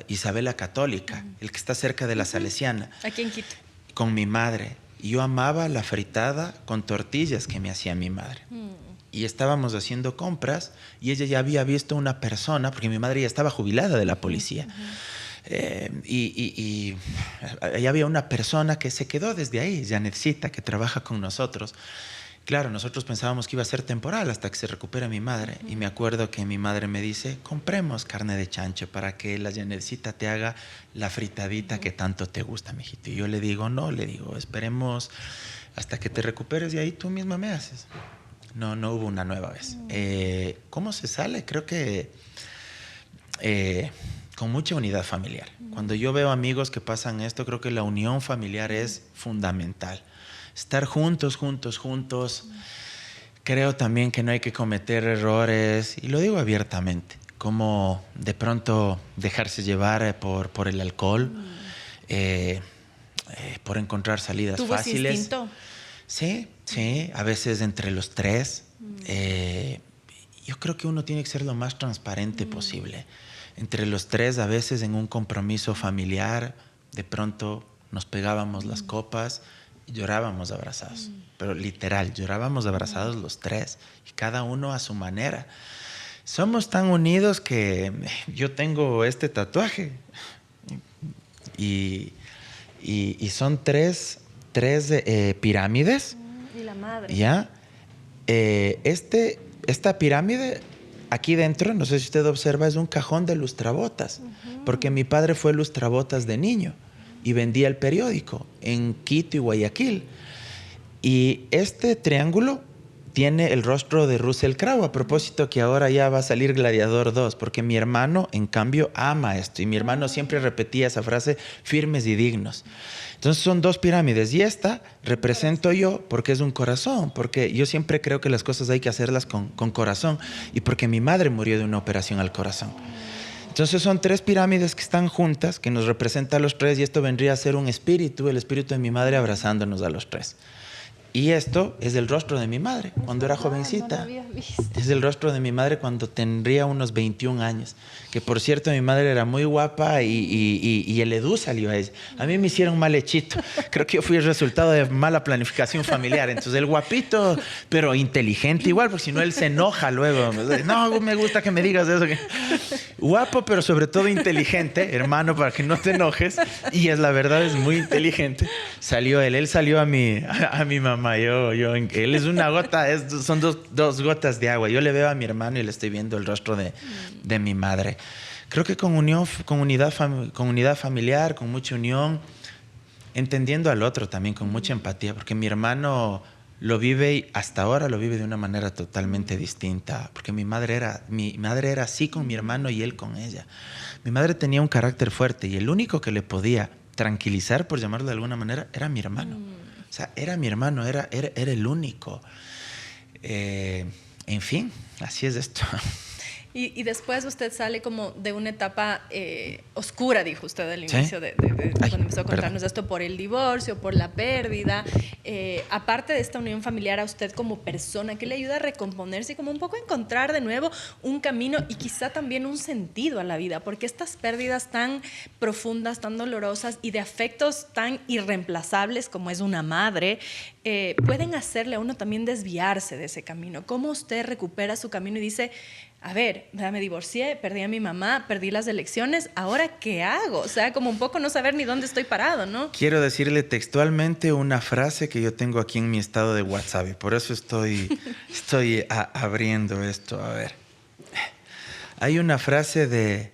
Speaker 2: Isabela Católica, el que está cerca de la Salesiana.
Speaker 1: Aquí en Quito.
Speaker 2: Con mi madre. Y yo amaba la fritada con tortillas que me hacía mi madre. Y estábamos haciendo compras y ella ya había visto una persona, porque mi madre ya estaba jubilada de la policía. Y ahí había una persona que se quedó desde ahí, Janetcita, que trabaja con nosotros. Claro, nosotros pensábamos que iba a ser temporal hasta que se recupere mi madre. Y me acuerdo que mi madre me dice, compremos carne de chancho para que la Janetcita te haga la fritadita que tanto te gusta, mijito. Y yo le digo, no, le digo, esperemos hasta que te recuperes y ahí tú misma me haces. No, no hubo una nueva vez. ¿Cómo se sale? Creo que con mucha unidad familiar. Cuando yo veo amigos que pasan esto, creo que la unión familiar es fundamental. Estar juntos. Creo también que no hay que cometer errores, y lo digo abiertamente, como de pronto dejarse llevar por el alcohol, por encontrar salidas
Speaker 1: ¿Tuvo
Speaker 2: fáciles.
Speaker 1: ese instinto?
Speaker 2: Sí, a veces entre los tres. Yo creo que uno tiene que ser lo más transparente posible. Entre los tres, a veces en un compromiso familiar, de pronto nos pegábamos las copas y llorábamos abrazados. Pero literal, llorábamos abrazados los tres, y cada uno a su manera. Somos tan unidos que yo tengo este tatuaje y son tres pirámides.
Speaker 1: Y la madre.
Speaker 2: ¿Ya? Esta pirámide, aquí dentro, no sé si usted observa, es un cajón de lustrabotas, porque mi padre fue lustrabotas de niño y vendía el periódico en Quito y Guayaquil. Y este triángulo tiene el rostro de Russell Crowe, a propósito que ahora ya va a salir Gladiador 2, porque mi hermano, en cambio, ama esto. Y mi hermano siempre repetía esa frase, firmes y dignos. Entonces son dos pirámides, y esta represento yo porque es un corazón, porque yo siempre creo que las cosas hay que hacerlas con corazón, y porque mi madre murió de una operación al corazón. Entonces son tres pirámides que están juntas, que nos representa a los tres, y esto vendría a ser un espíritu, el espíritu de mi madre abrazándonos a los tres. Y esto es el rostro de mi madre cuando era jovencita.
Speaker 1: No lo había visto.
Speaker 2: Es el rostro de mi madre cuando tendría unos 21 años. Que por cierto, mi madre era muy guapa y el Edu salió a ella. A mí me hicieron mal hechito. Creo que yo fui el resultado de mala planificación familiar. Entonces el guapito, pero inteligente igual, porque si no él se enoja luego. No, me gusta que me digas eso. Guapo, pero sobre todo inteligente, hermano, para que no te enojes. Y es la verdad, es muy inteligente. Salió él salió a mi mamá. Él es una gota, son dos gotas de agua. Yo le veo a mi hermano y le estoy viendo el rostro de mi madre. Creo que con unidad familiar, con mucha unión, entendiendo al otro también, con mucha empatía, porque mi hermano lo vive y hasta ahora lo vive de una manera totalmente distinta, porque mi madre era así con mi hermano y él con ella. Mi madre tenía un carácter fuerte y el único que le podía tranquilizar, por llamarlo de alguna manera, era mi hermano. O sea, era mi hermano, era el único. En fin, así es esto.
Speaker 1: Y después usted sale como de una etapa oscura, dijo usted al inicio, ¿sí? Cuando empezó a contarnos esto, por el divorcio, por la pérdida. Aparte de esta unión familiar, a usted como persona, ¿qué le ayuda a recomponerse y como un poco a encontrar de nuevo un camino y quizá también un sentido a la vida? Porque estas pérdidas tan profundas, tan dolorosas y de afectos tan irreemplazables como es una madre, pueden hacerle a uno también desviarse de ese camino. ¿Cómo usted recupera su camino y dice, a ver, me divorcié, perdí a mi mamá, perdí las elecciones, ¿ahora qué hago? O sea, como un poco no saber ni dónde estoy parado, ¿no?
Speaker 2: Quiero decirle textualmente una frase que yo tengo aquí en mi estado de WhatsApp, y por eso estoy abriendo esto. A ver. Hay una frase de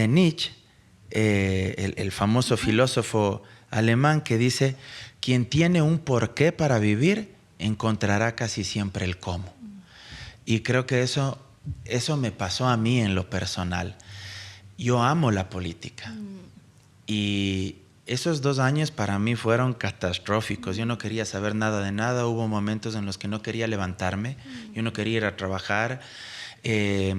Speaker 2: Nietzsche, el famoso filósofo alemán, que dice, quien tiene un porqué para vivir, encontrará casi siempre el cómo. Y creo que eso me pasó a mí en lo personal. Yo amo la política. Y esos 2 años para mí fueron catastróficos. Yo no quería saber nada de nada. Hubo momentos en los que no quería levantarme. Yo no quería ir a trabajar. Y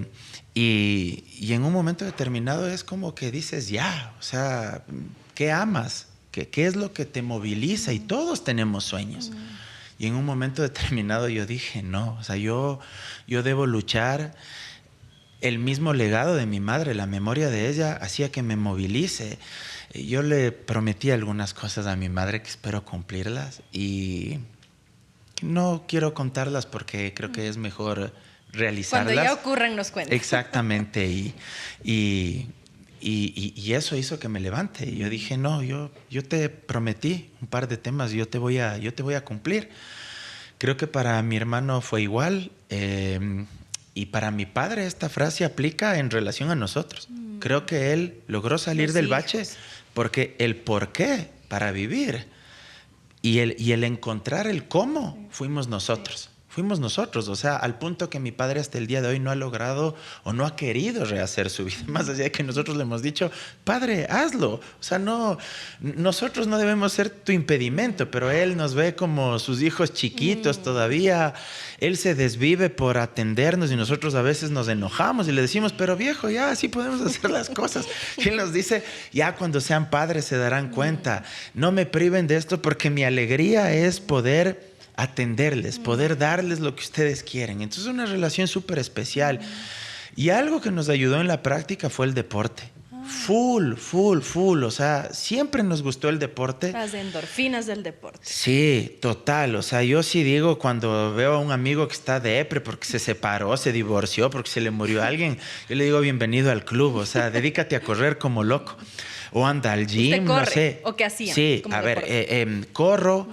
Speaker 2: en un momento determinado es como que dices, ya, o sea, ¿qué amas? ¿Qué es lo que te moviliza? Y todos tenemos sueños. Y en un momento determinado yo dije, no, o sea, yo debo luchar. El mismo legado de mi madre, la memoria de ella, hacía que me movilice. Yo le prometí algunas cosas a mi madre que espero cumplirlas y no quiero contarlas porque creo que es mejor realizarlas.
Speaker 1: Cuando ya ocurran nos cuentan.
Speaker 2: Exactamente. Y eso hizo que me levante. Y yo dije, no, yo te prometí un par de temas, yo te voy a cumplir. Creo que para mi hermano fue igual. Y para mi padre esta frase aplica en relación a nosotros. Creo que él logró salir del bache porque el porqué para vivir y el encontrar el cómo fuimos nosotros. Fuimos nosotros, o sea, al punto que mi padre hasta el día de hoy no ha logrado o no ha querido rehacer su vida. Más allá de que nosotros le hemos dicho, padre, hazlo. O sea, nosotros no debemos ser tu impedimento, pero él nos ve como sus hijos chiquitos todavía. Él se desvive por atendernos y nosotros a veces nos enojamos y le decimos, pero viejo, ya así podemos hacer las cosas. Y él nos dice, ya cuando sean padres se darán cuenta. No me priven de esto porque mi alegría es poder atenderles, poder darles lo que ustedes quieren. Entonces, una relación súper especial. Y algo que nos ayudó en la práctica fue el deporte. Full. O sea, siempre nos gustó el deporte.
Speaker 1: Las endorfinas del deporte.
Speaker 2: Sí, total. O sea, yo sí digo cuando veo a un amigo que está depre porque se separó, se divorció, porque se le murió alguien, yo le digo bienvenido al club. O sea, dedícate a correr como loco. O anda al gym,
Speaker 1: ¿Usted corre?
Speaker 2: No sé.
Speaker 1: ¿O qué hacían?
Speaker 2: Sí, a ver, corro.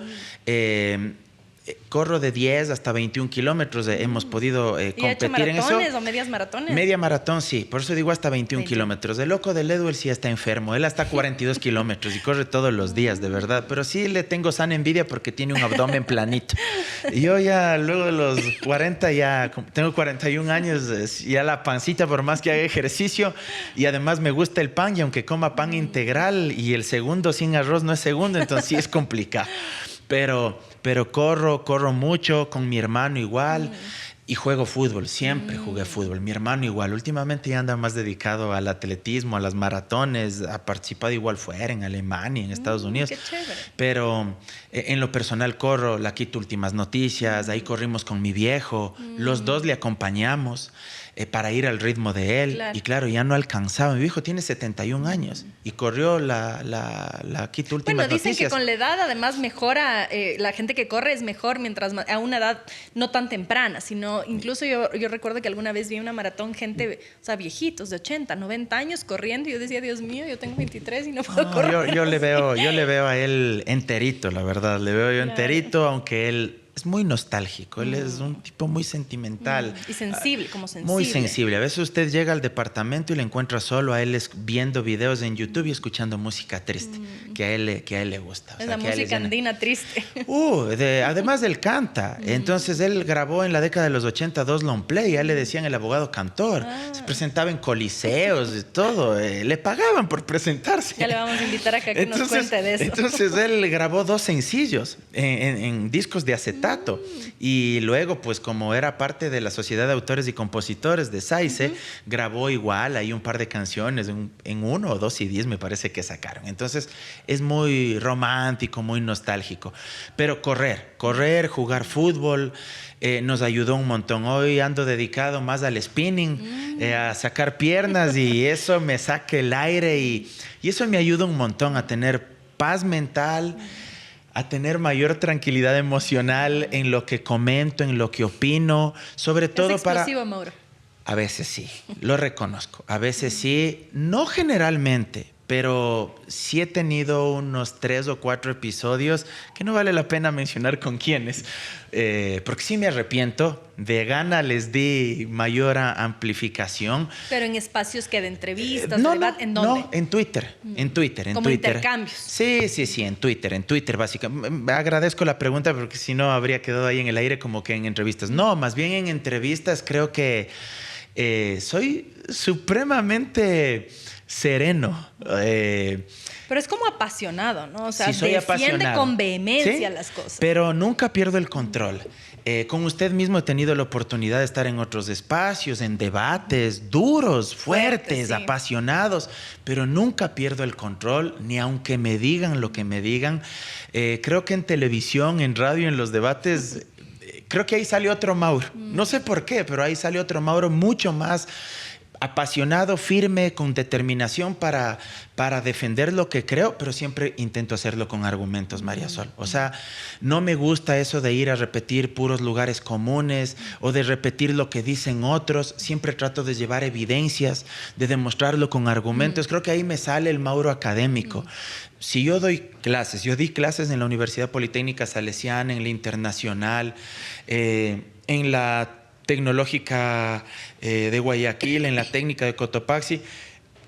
Speaker 2: Corro de 10 hasta 21 kilómetros. Hemos podido competir en eso.
Speaker 1: ¿Y ha hecho maratones o medias maratones?
Speaker 2: Media maratón, sí. Por eso digo hasta 21 kilómetros. El loco del Edu, él sí está enfermo. Él hasta 42 kilómetros y corre todos los días, de verdad. Pero sí le tengo sana envidia porque tiene un abdomen planito. Y yo ya, luego de los 40, ya tengo 41 años, ya la pancita, por más que haga ejercicio. Y además me gusta el pan. Y aunque coma pan integral y el segundo sin arroz no es segundo, entonces sí es complicado. Pero corro mucho, con mi hermano igual, y juego fútbol, siempre jugué fútbol. Mi hermano igual, últimamente ya anda más dedicado al atletismo, a las maratones, ha participado igual fuera, en Alemania, en Estados Unidos.
Speaker 1: Qué chévere.
Speaker 2: Pero en lo personal corro, la Quito Últimas Noticias, ahí corrimos con mi viejo, los dos le acompañamos para ir al ritmo de él. Claro. Y claro, ya no alcanzaba. Mi viejo tiene 71 años y corrió la Quito Últimas Noticias.
Speaker 1: Bueno, dicen que con la edad además mejora, la gente que corre es mejor mientras a una edad no tan temprana, sino incluso yo recuerdo que alguna vez vi una maratón, gente, o sea, viejitos de 80, 90 años corriendo y yo decía, Dios mío, yo tengo 23 y no puedo correr.
Speaker 2: Yo le veo a él enterito, la verdad, le veo yo enterito, aunque él es muy nostálgico, él es un tipo muy sentimental.
Speaker 1: Y sensible, como sensible.
Speaker 2: Muy sensible. A veces usted llega al departamento y le encuentra solo a él viendo videos en YouTube y escuchando música triste, que a él le gusta.
Speaker 1: Es la música andina triste.
Speaker 2: Además él canta. Entonces él grabó en la década de los 80 2 long play, ya le decían el abogado cantor. Se presentaba en coliseos y todo. Le pagaban por presentarse.
Speaker 1: Ya le vamos a invitar acá que nos cuente de eso.
Speaker 2: Entonces él grabó 2 sencillos en discos de acetato. Y luego, pues como era parte de la Sociedad de Autores y Compositores de SAICE, grabó igual ahí un par de canciones en 1 o 2 CDs, me parece que sacaron. Entonces es muy romántico, muy nostálgico. Pero correr, jugar fútbol, nos ayudó un montón. Hoy ando dedicado más al spinning, a sacar piernas, y eso me saca el aire y eso me ayuda un montón a tener paz mental, a tener mayor tranquilidad emocional en lo que comento, en lo que opino, sobre todo
Speaker 1: ¿Es explosivo, Mauro?
Speaker 2: A veces sí, lo reconozco. A veces sí, no generalmente, pero sí he tenido unos 3 o 4 episodios que no vale la pena mencionar con quiénes, porque sí me arrepiento. De gana les di mayor amplificación.
Speaker 1: Pero en espacios que de entrevistas, ¿en dónde?
Speaker 2: No, en Twitter.
Speaker 1: Como intercambios.
Speaker 2: Sí, en Twitter, básicamente. Agradezco la pregunta porque si no habría quedado ahí en el aire como que en entrevistas. No, más bien en entrevistas creo que soy supremamente sereno.
Speaker 1: Pero es como apasionado, ¿no? O sea,
Speaker 2: Sí, soy
Speaker 1: defiende
Speaker 2: apasionado.
Speaker 1: con vehemencia
Speaker 2: ¿Sí?
Speaker 1: las cosas.
Speaker 2: Pero nunca pierdo el control. Con usted mismo he tenido la oportunidad de estar en otros espacios, en debates duros, fuertes,
Speaker 1: sí.
Speaker 2: apasionados, pero nunca pierdo el control, ni aunque me digan lo que me digan. Creo que en televisión, en radio, en los debates, creo que ahí sale otro Mauro. No sé por qué, pero ahí sale otro Mauro mucho más apasionado, firme, con determinación para defender lo que creo, pero siempre intento hacerlo con argumentos, María Sol. O sea, no me gusta eso de ir a repetir puros lugares comunes o de repetir lo que dicen otros. Siempre trato de llevar evidencias, de demostrarlo con argumentos. Creo que ahí me sale el Mauro académico. Si yo doy clases, yo di clases en la Universidad Politécnica Salesiana, en la Internacional, en la Tecnológica de Guayaquil, en la técnica de Cotopaxi,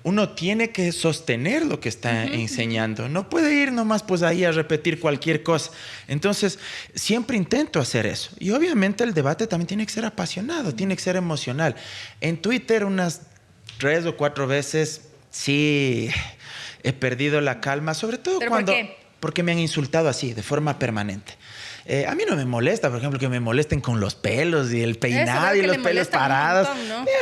Speaker 2: uno tiene que sostener lo que está enseñando. No puede ir nomás pues ahí a repetir cualquier cosa. Entonces, siempre intento hacer eso. Y obviamente el debate también tiene que ser apasionado, tiene que ser emocional. En Twitter unas 3 o 4 veces sí he perdido la calma, sobre todo
Speaker 1: ¿Pero
Speaker 2: cuando...
Speaker 1: por qué?
Speaker 2: Porque me han insultado así, de forma permanente. A mí no me molesta, por ejemplo, que me molesten con los pelos y el peinado y los pelos parados.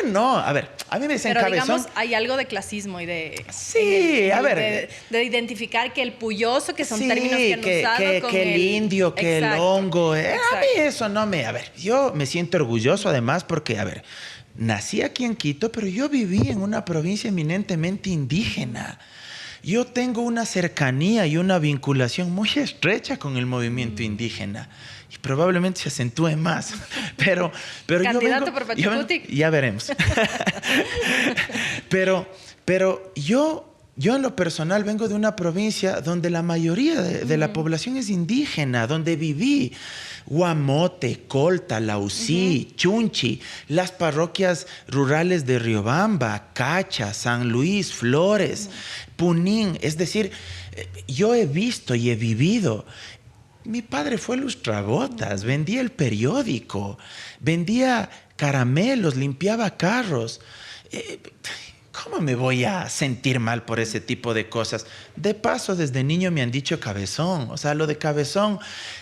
Speaker 2: ¿no? A ver, a mí me dicen
Speaker 1: pero
Speaker 2: cabezón.
Speaker 1: digamos, hay algo de clasismo y de...
Speaker 2: Sí, a ver.
Speaker 1: De identificar que el puyoso, que son
Speaker 2: sí,
Speaker 1: términos que han usado con
Speaker 2: que el indio, que el hongo. A mí eso no me... A ver, yo me siento orgulloso además porque, a ver, nací aquí en Quito, pero yo viví en una provincia eminentemente indígena. Yo tengo una cercanía y una vinculación muy estrecha con el movimiento indígena y probablemente se acentúe más. Pero
Speaker 1: candidato por Pachacutic.
Speaker 2: Ya veremos. pero yo en lo personal vengo de una provincia donde la mayoría de la población es indígena, donde viví. Guamote, Colta, Lausí, Chunchi, las parroquias rurales de Riobamba, Cacha, San Luis, Flores, Punín. Es decir, yo he visto y he vivido. Mi padre fue lustrabotas, vendía el periódico, vendía caramelos, limpiaba carros. ¿Cómo me voy a sentir mal por ese tipo de cosas? De paso, desde niño me han dicho cabezón. O sea, lo de cabezón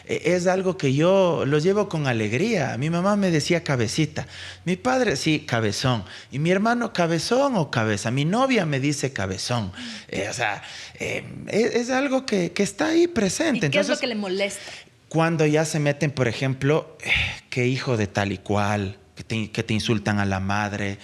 Speaker 2: es algo que yo lo llevo con alegría. Mi mamá me decía cabecita. Mi padre, sí, cabezón. Y mi hermano, cabezón o cabeza. Mi novia me dice cabezón. Es algo que está ahí presente.
Speaker 1: ¿Y qué es lo que le molesta?
Speaker 2: Cuando ya se meten, por ejemplo, que hijo de tal y cual, que te insultan a la madre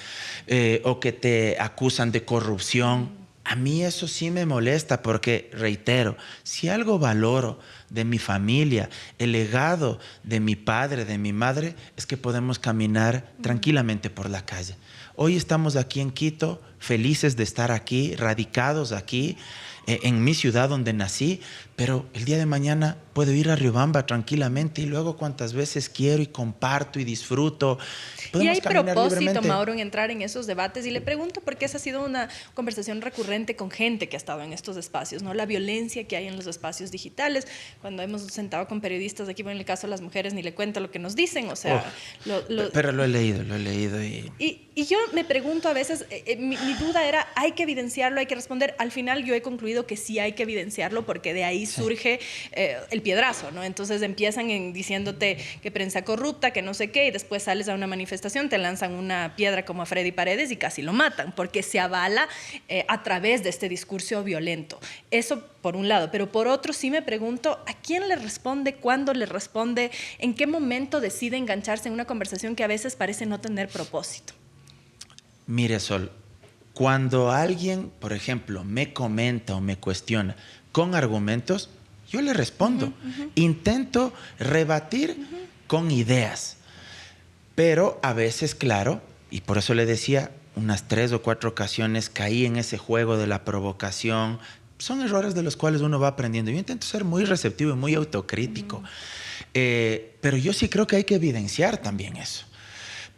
Speaker 2: o que te acusan de corrupción. A mí eso sí me molesta porque, reitero, si algo valoro de mi familia, el legado de mi padre, de mi madre, es que podemos caminar tranquilamente por la calle. Hoy estamos aquí en Quito, felices de estar aquí, radicados aquí, en mi ciudad donde nací, pero el día de mañana puedo ir a Riobamba tranquilamente y luego cuantas veces quiero y comparto y disfruto.
Speaker 1: Y hay propósito, Mauro, en entrar en esos debates. Y le pregunto porque esa ha sido una conversación recurrente con gente que ha estado en estos espacios, ¿no? La violencia que hay en los espacios digitales. Cuando hemos sentado con periodistas aquí, bueno, en el caso de las mujeres, ni le cuento lo que nos dicen, o sea...
Speaker 2: Pero lo he leído.
Speaker 1: Y yo me pregunto a veces, mi duda era, ¿hay que evidenciarlo? ¿Hay que responder? Al final yo he concluido que sí hay que evidenciarlo porque de ahí surge el piedrazo, ¿no? Entonces empiezan diciéndote que prensa corrupta, que no sé qué, y después sales a una manifestación, te lanzan una piedra como a Freddy Paredes y casi lo matan, porque se avala a través de este discurso violento. Eso por un lado, pero por otro sí me pregunto, ¿a quién le responde? ¿Cuándo le responde? ¿En qué momento decide engancharse en una conversación que a veces parece no tener propósito?
Speaker 2: Mire, Sol, cuando alguien, por ejemplo, me comenta o me cuestiona con argumentos, yo le respondo. Intento rebatir con ideas. Pero a veces, claro, y por eso le decía, unas 3 o 4 ocasiones caí en ese juego de la provocación. Son errores de los cuales uno va aprendiendo. Yo intento ser muy receptivo y muy autocrítico. Pero yo sí creo que hay que evidenciar también eso.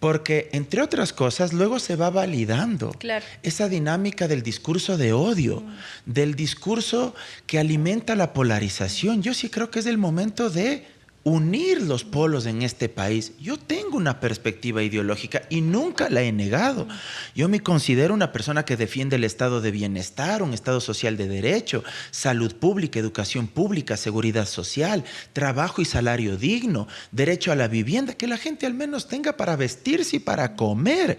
Speaker 2: Porque, entre otras cosas, luego se va validando esa dinámica del discurso de odio, del discurso que alimenta la polarización. Yo sí creo que es el momento de unir los polos en este país. Yo tengo una perspectiva ideológica y nunca la he negado. Yo me considero una persona que defiende el estado de bienestar, un estado social de derecho, salud pública, educación pública, seguridad social, trabajo y salario digno, derecho a la vivienda, que la gente al menos tenga para vestirse y para comer.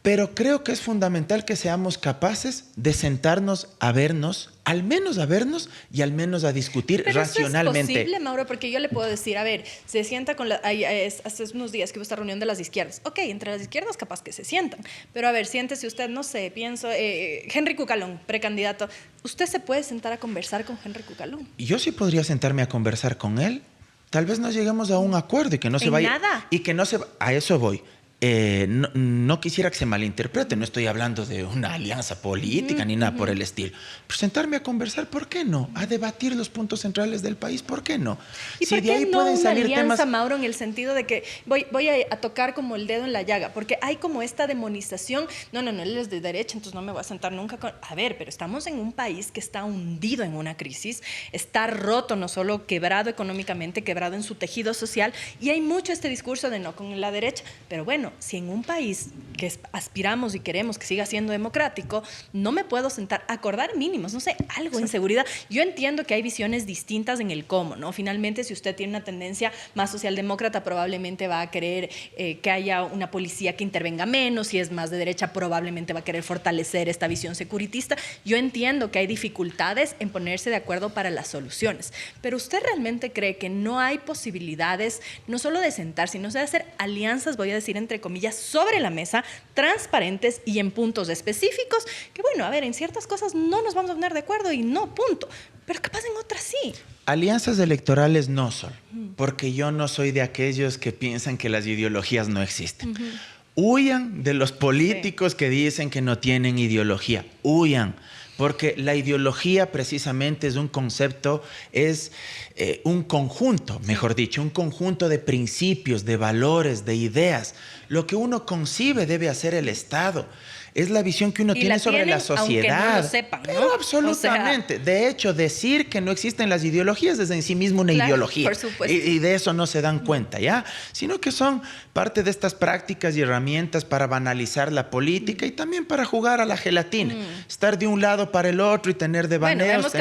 Speaker 2: Pero creo que es fundamental que seamos capaces de sentarnos a vernos, al menos a vernos y al menos a discutir racionalmente.
Speaker 1: Eso es posible, Mauro, porque yo le puedo decir, a ver, se sienta con hace unos días que hubo esta reunión de las izquierdas. Ok, entre las izquierdas capaz que se sientan, pero a ver, siéntese usted, no sé, pienso, Henry Cucalón, precandidato. ¿Usted se puede sentar a conversar con Henry Cucalón?
Speaker 2: Yo sí podría sentarme a conversar con él. Tal vez no lleguemos a un acuerdo y que no se vaya.
Speaker 1: Nada.
Speaker 2: Y que no se. A eso voy. No quisiera que se malinterprete, no estoy hablando de una alianza política ni nada por el estilo. Pero sentarme a conversar, ¿por qué no? A debatir los puntos centrales del país, ¿por qué no?
Speaker 1: ¿Y
Speaker 2: si
Speaker 1: por
Speaker 2: de
Speaker 1: qué
Speaker 2: ahí
Speaker 1: no
Speaker 2: pueden
Speaker 1: una
Speaker 2: salir
Speaker 1: alianza,
Speaker 2: temas...
Speaker 1: Mauro, en el sentido de que voy a tocar como el dedo en la llaga? Porque hay como esta demonización. No, él es de derecha, entonces no me voy a sentar nunca con... A ver, pero estamos en un país que está hundido en una crisis, está roto, no solo quebrado económicamente, quebrado en su tejido social, y hay mucho este discurso de no con la derecha. Pero bueno, si en un país que aspiramos y queremos que siga siendo democrático, no me puedo sentar a acordar mínimos, no sé, algo, inseguridad. Yo entiendo que hay visiones distintas en el cómo, ¿no? Finalmente, si usted tiene una tendencia más socialdemócrata, probablemente va a querer que haya una policía que intervenga menos. Si es más de derecha, probablemente va a querer fortalecer esta visión securitista. Yo entiendo que hay dificultades en ponerse de acuerdo para las soluciones, pero ¿usted realmente cree que no hay posibilidades, no solo de sentar, sino de hacer alianzas, voy a decir entre comillas, sobre la mesa, transparentes y en puntos específicos, que bueno, a ver, en ciertas cosas no nos vamos a poner de acuerdo y no, punto, pero capaz en otras sí?
Speaker 2: Alianzas electorales no son, porque yo no soy de aquellos que piensan que las ideologías no existen. Huyan de los políticos que dicen que no tienen ideología, huyan. Porque la ideología precisamente es un concepto, es un conjunto, mejor dicho, un conjunto de principios, de valores, de ideas. Lo que uno concibe debe hacer el Estado. Es la visión que uno tiene sobre la sociedad.
Speaker 1: Aunque no lo sepan, ¿no?
Speaker 2: Pero absolutamente. O sea, de hecho, decir que no existen las ideologías es en sí mismo una ideología.
Speaker 1: Por supuesto.
Speaker 2: Y de eso no se dan cuenta, ¿ya? Sino que son parte de estas prácticas y herramientas para banalizar la política y también para jugar a la gelatina. Estar de un lado para el otro y tener devaneos.
Speaker 1: Bueno, vemos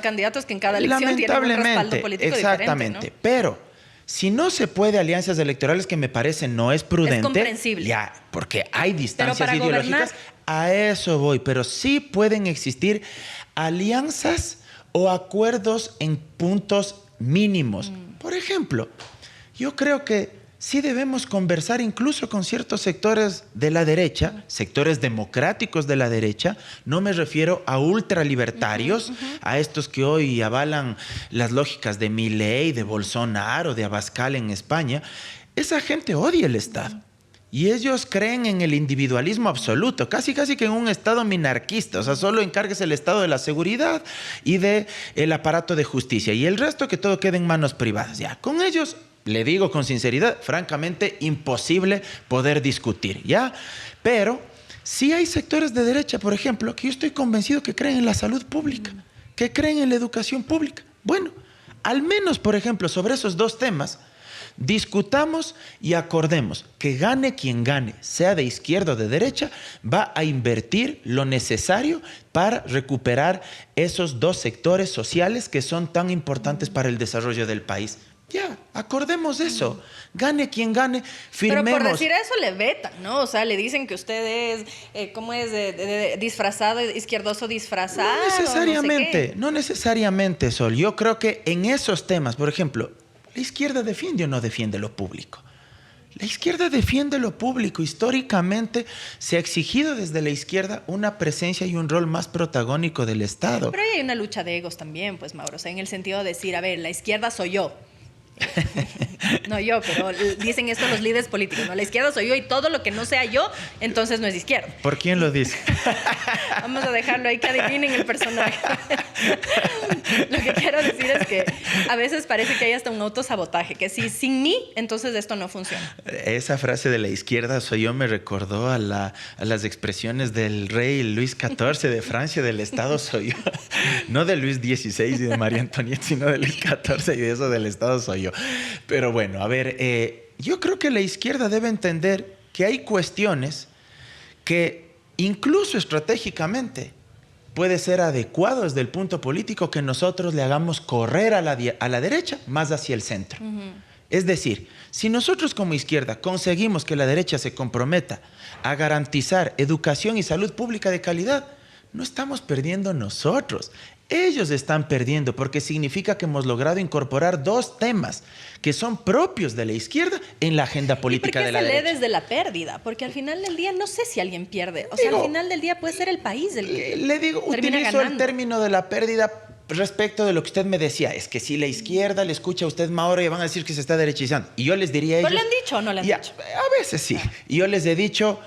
Speaker 1: candidatos que en cada elección tienen un respaldo político
Speaker 2: exactamente,
Speaker 1: diferente, ¿no?
Speaker 2: Pero si no se puede alianzas electorales, que me parece no es prudente. Es
Speaker 1: comprensible.
Speaker 2: Ya, porque hay distancias
Speaker 1: pero para
Speaker 2: ideológicas. A eso voy. Pero sí pueden existir alianzas o acuerdos en puntos mínimos. Por ejemplo, yo creo que sí debemos conversar incluso con ciertos sectores de la derecha, sectores democráticos de la derecha. No me refiero a ultralibertarios, a estos que hoy avalan las lógicas de Milei, de Bolsonaro, de Abascal en España. Esa gente odia el Estado. Y ellos creen en el individualismo absoluto, casi que en un Estado minarquista. O sea, solo encárguese el Estado de la seguridad y del aparato de justicia. Y el resto que todo quede en manos privadas. Ya, con ellos... Le digo con sinceridad, francamente, imposible poder discutir, ¿ya? Pero sí hay sectores de derecha, por ejemplo, que yo estoy convencido que creen en la salud pública, que creen en la educación pública. Bueno, al menos, por ejemplo, sobre esos dos temas, discutamos y acordemos que gane quien gane, sea de izquierda o de derecha, va a invertir lo necesario para recuperar esos dos sectores sociales que son tan importantes para el desarrollo del país. Ya, acordemos eso. Gane quien gane, firmemos.
Speaker 1: Pero por decir eso le vetan, ¿no? O sea, le dicen que usted es, ¿cómo es? Disfrazado, izquierdoso disfrazado.
Speaker 2: No necesariamente,
Speaker 1: no
Speaker 2: no necesariamente, Sol. Yo creo que en esos temas, por ejemplo, ¿la izquierda defiende o no defiende lo público? La izquierda defiende lo público. Históricamente se ha exigido desde la izquierda una presencia y un rol más protagónico del Estado.
Speaker 1: Pero hay una lucha de egos también, pues, Mauro. O sea, en el sentido de decir, a ver, la izquierda soy yo. No yo, pero dicen esto los líderes políticos, ¿no? La izquierda soy yo y todo lo que no sea yo, entonces no es izquierda.
Speaker 2: ¿Por quién lo dice?
Speaker 1: Vamos a dejarlo ahí que adivinen el personaje. Lo que quiero decir es que a veces parece que hay hasta un autosabotaje, que si sin mí, entonces esto no funciona.
Speaker 2: Esa frase de la izquierda soy yo me recordó a las expresiones del rey Luis XIV de Francia, del Estado soy yo. No de Luis XVI y de María Antonieta, sino de Luis XIV y de eso del Estado soy yo. Pero bueno, a ver, yo creo que la izquierda debe entender que hay cuestiones que incluso estratégicamente puede ser adecuado desde el punto político que nosotros le hagamos correr a la derecha más hacia el centro. Es decir, si nosotros como izquierda conseguimos que la derecha se comprometa a garantizar educación y salud pública de calidad, no estamos perdiendo nosotros. Ellos están perdiendo porque significa que hemos logrado incorporar dos temas que son propios de la izquierda en la agenda política de la derecha.
Speaker 1: ¿Y por qué se lee desde la pérdida? Porque al final del día no sé si alguien pierde. O sea, al final del día puede ser el país el que termina ganando.
Speaker 2: El término de la pérdida respecto de lo que usted me decía. Es que si la izquierda le escucha a usted Mauro, ya van a decir que se está derechizando. Y yo les diría a ellos...
Speaker 1: ¿Pero le han dicho o no le han dicho?
Speaker 2: A veces sí. Y yo les he dicho...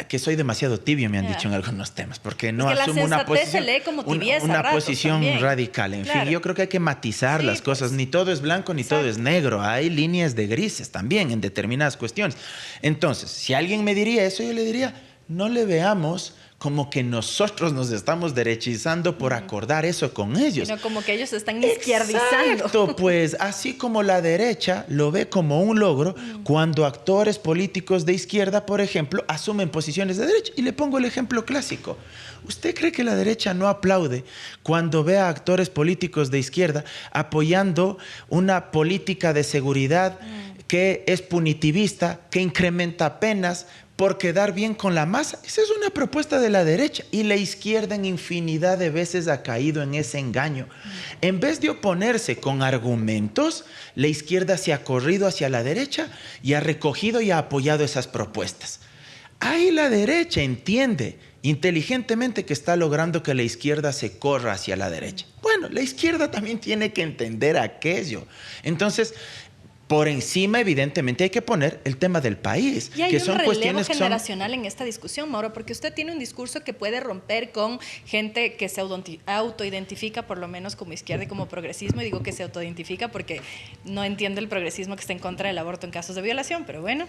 Speaker 2: que soy demasiado tibio, me han dicho en algunos temas, porque no asumo una posición,
Speaker 1: se lee como tibieza,
Speaker 2: una posición radical. En fin, yo creo que hay que matizar las cosas. Ni todo es blanco, ni todo es negro. Hay líneas de grises también en determinadas cuestiones. Entonces, si alguien me diría eso, yo le diría, no le veamos como que nosotros nos estamos derechizando por acordar eso con ellos.
Speaker 1: Sino como que ellos se están izquierdizando.
Speaker 2: Exacto, pues así como la derecha lo ve como un logro cuando actores políticos de izquierda, por ejemplo, asumen posiciones de derecha. Y le pongo el ejemplo clásico. ¿Usted cree que la derecha no aplaude cuando ve a actores políticos de izquierda apoyando una política de seguridad que es punitivista, que incrementa penas por quedar bien con la masa? Esa es una propuesta de la derecha y la izquierda en infinidad de veces ha caído en ese engaño. En vez de oponerse con argumentos, la izquierda se ha corrido hacia la derecha y ha recogido y ha apoyado esas propuestas. Ahí la derecha entiende inteligentemente que está logrando que la izquierda se corra hacia la derecha. Bueno, la izquierda también tiene que entender aquello. Entonces, por encima, evidentemente, hay que poner el tema del país.
Speaker 1: Y hay
Speaker 2: que son
Speaker 1: un relevo
Speaker 2: cuestiones
Speaker 1: generacional en esta discusión, Mauro, porque usted tiene un discurso que puede romper con gente que se autoidentifica por lo menos como izquierda y como progresismo. Y digo que se autoidentifica porque no entiende el progresismo que está en contra del aborto en casos de violación, pero bueno.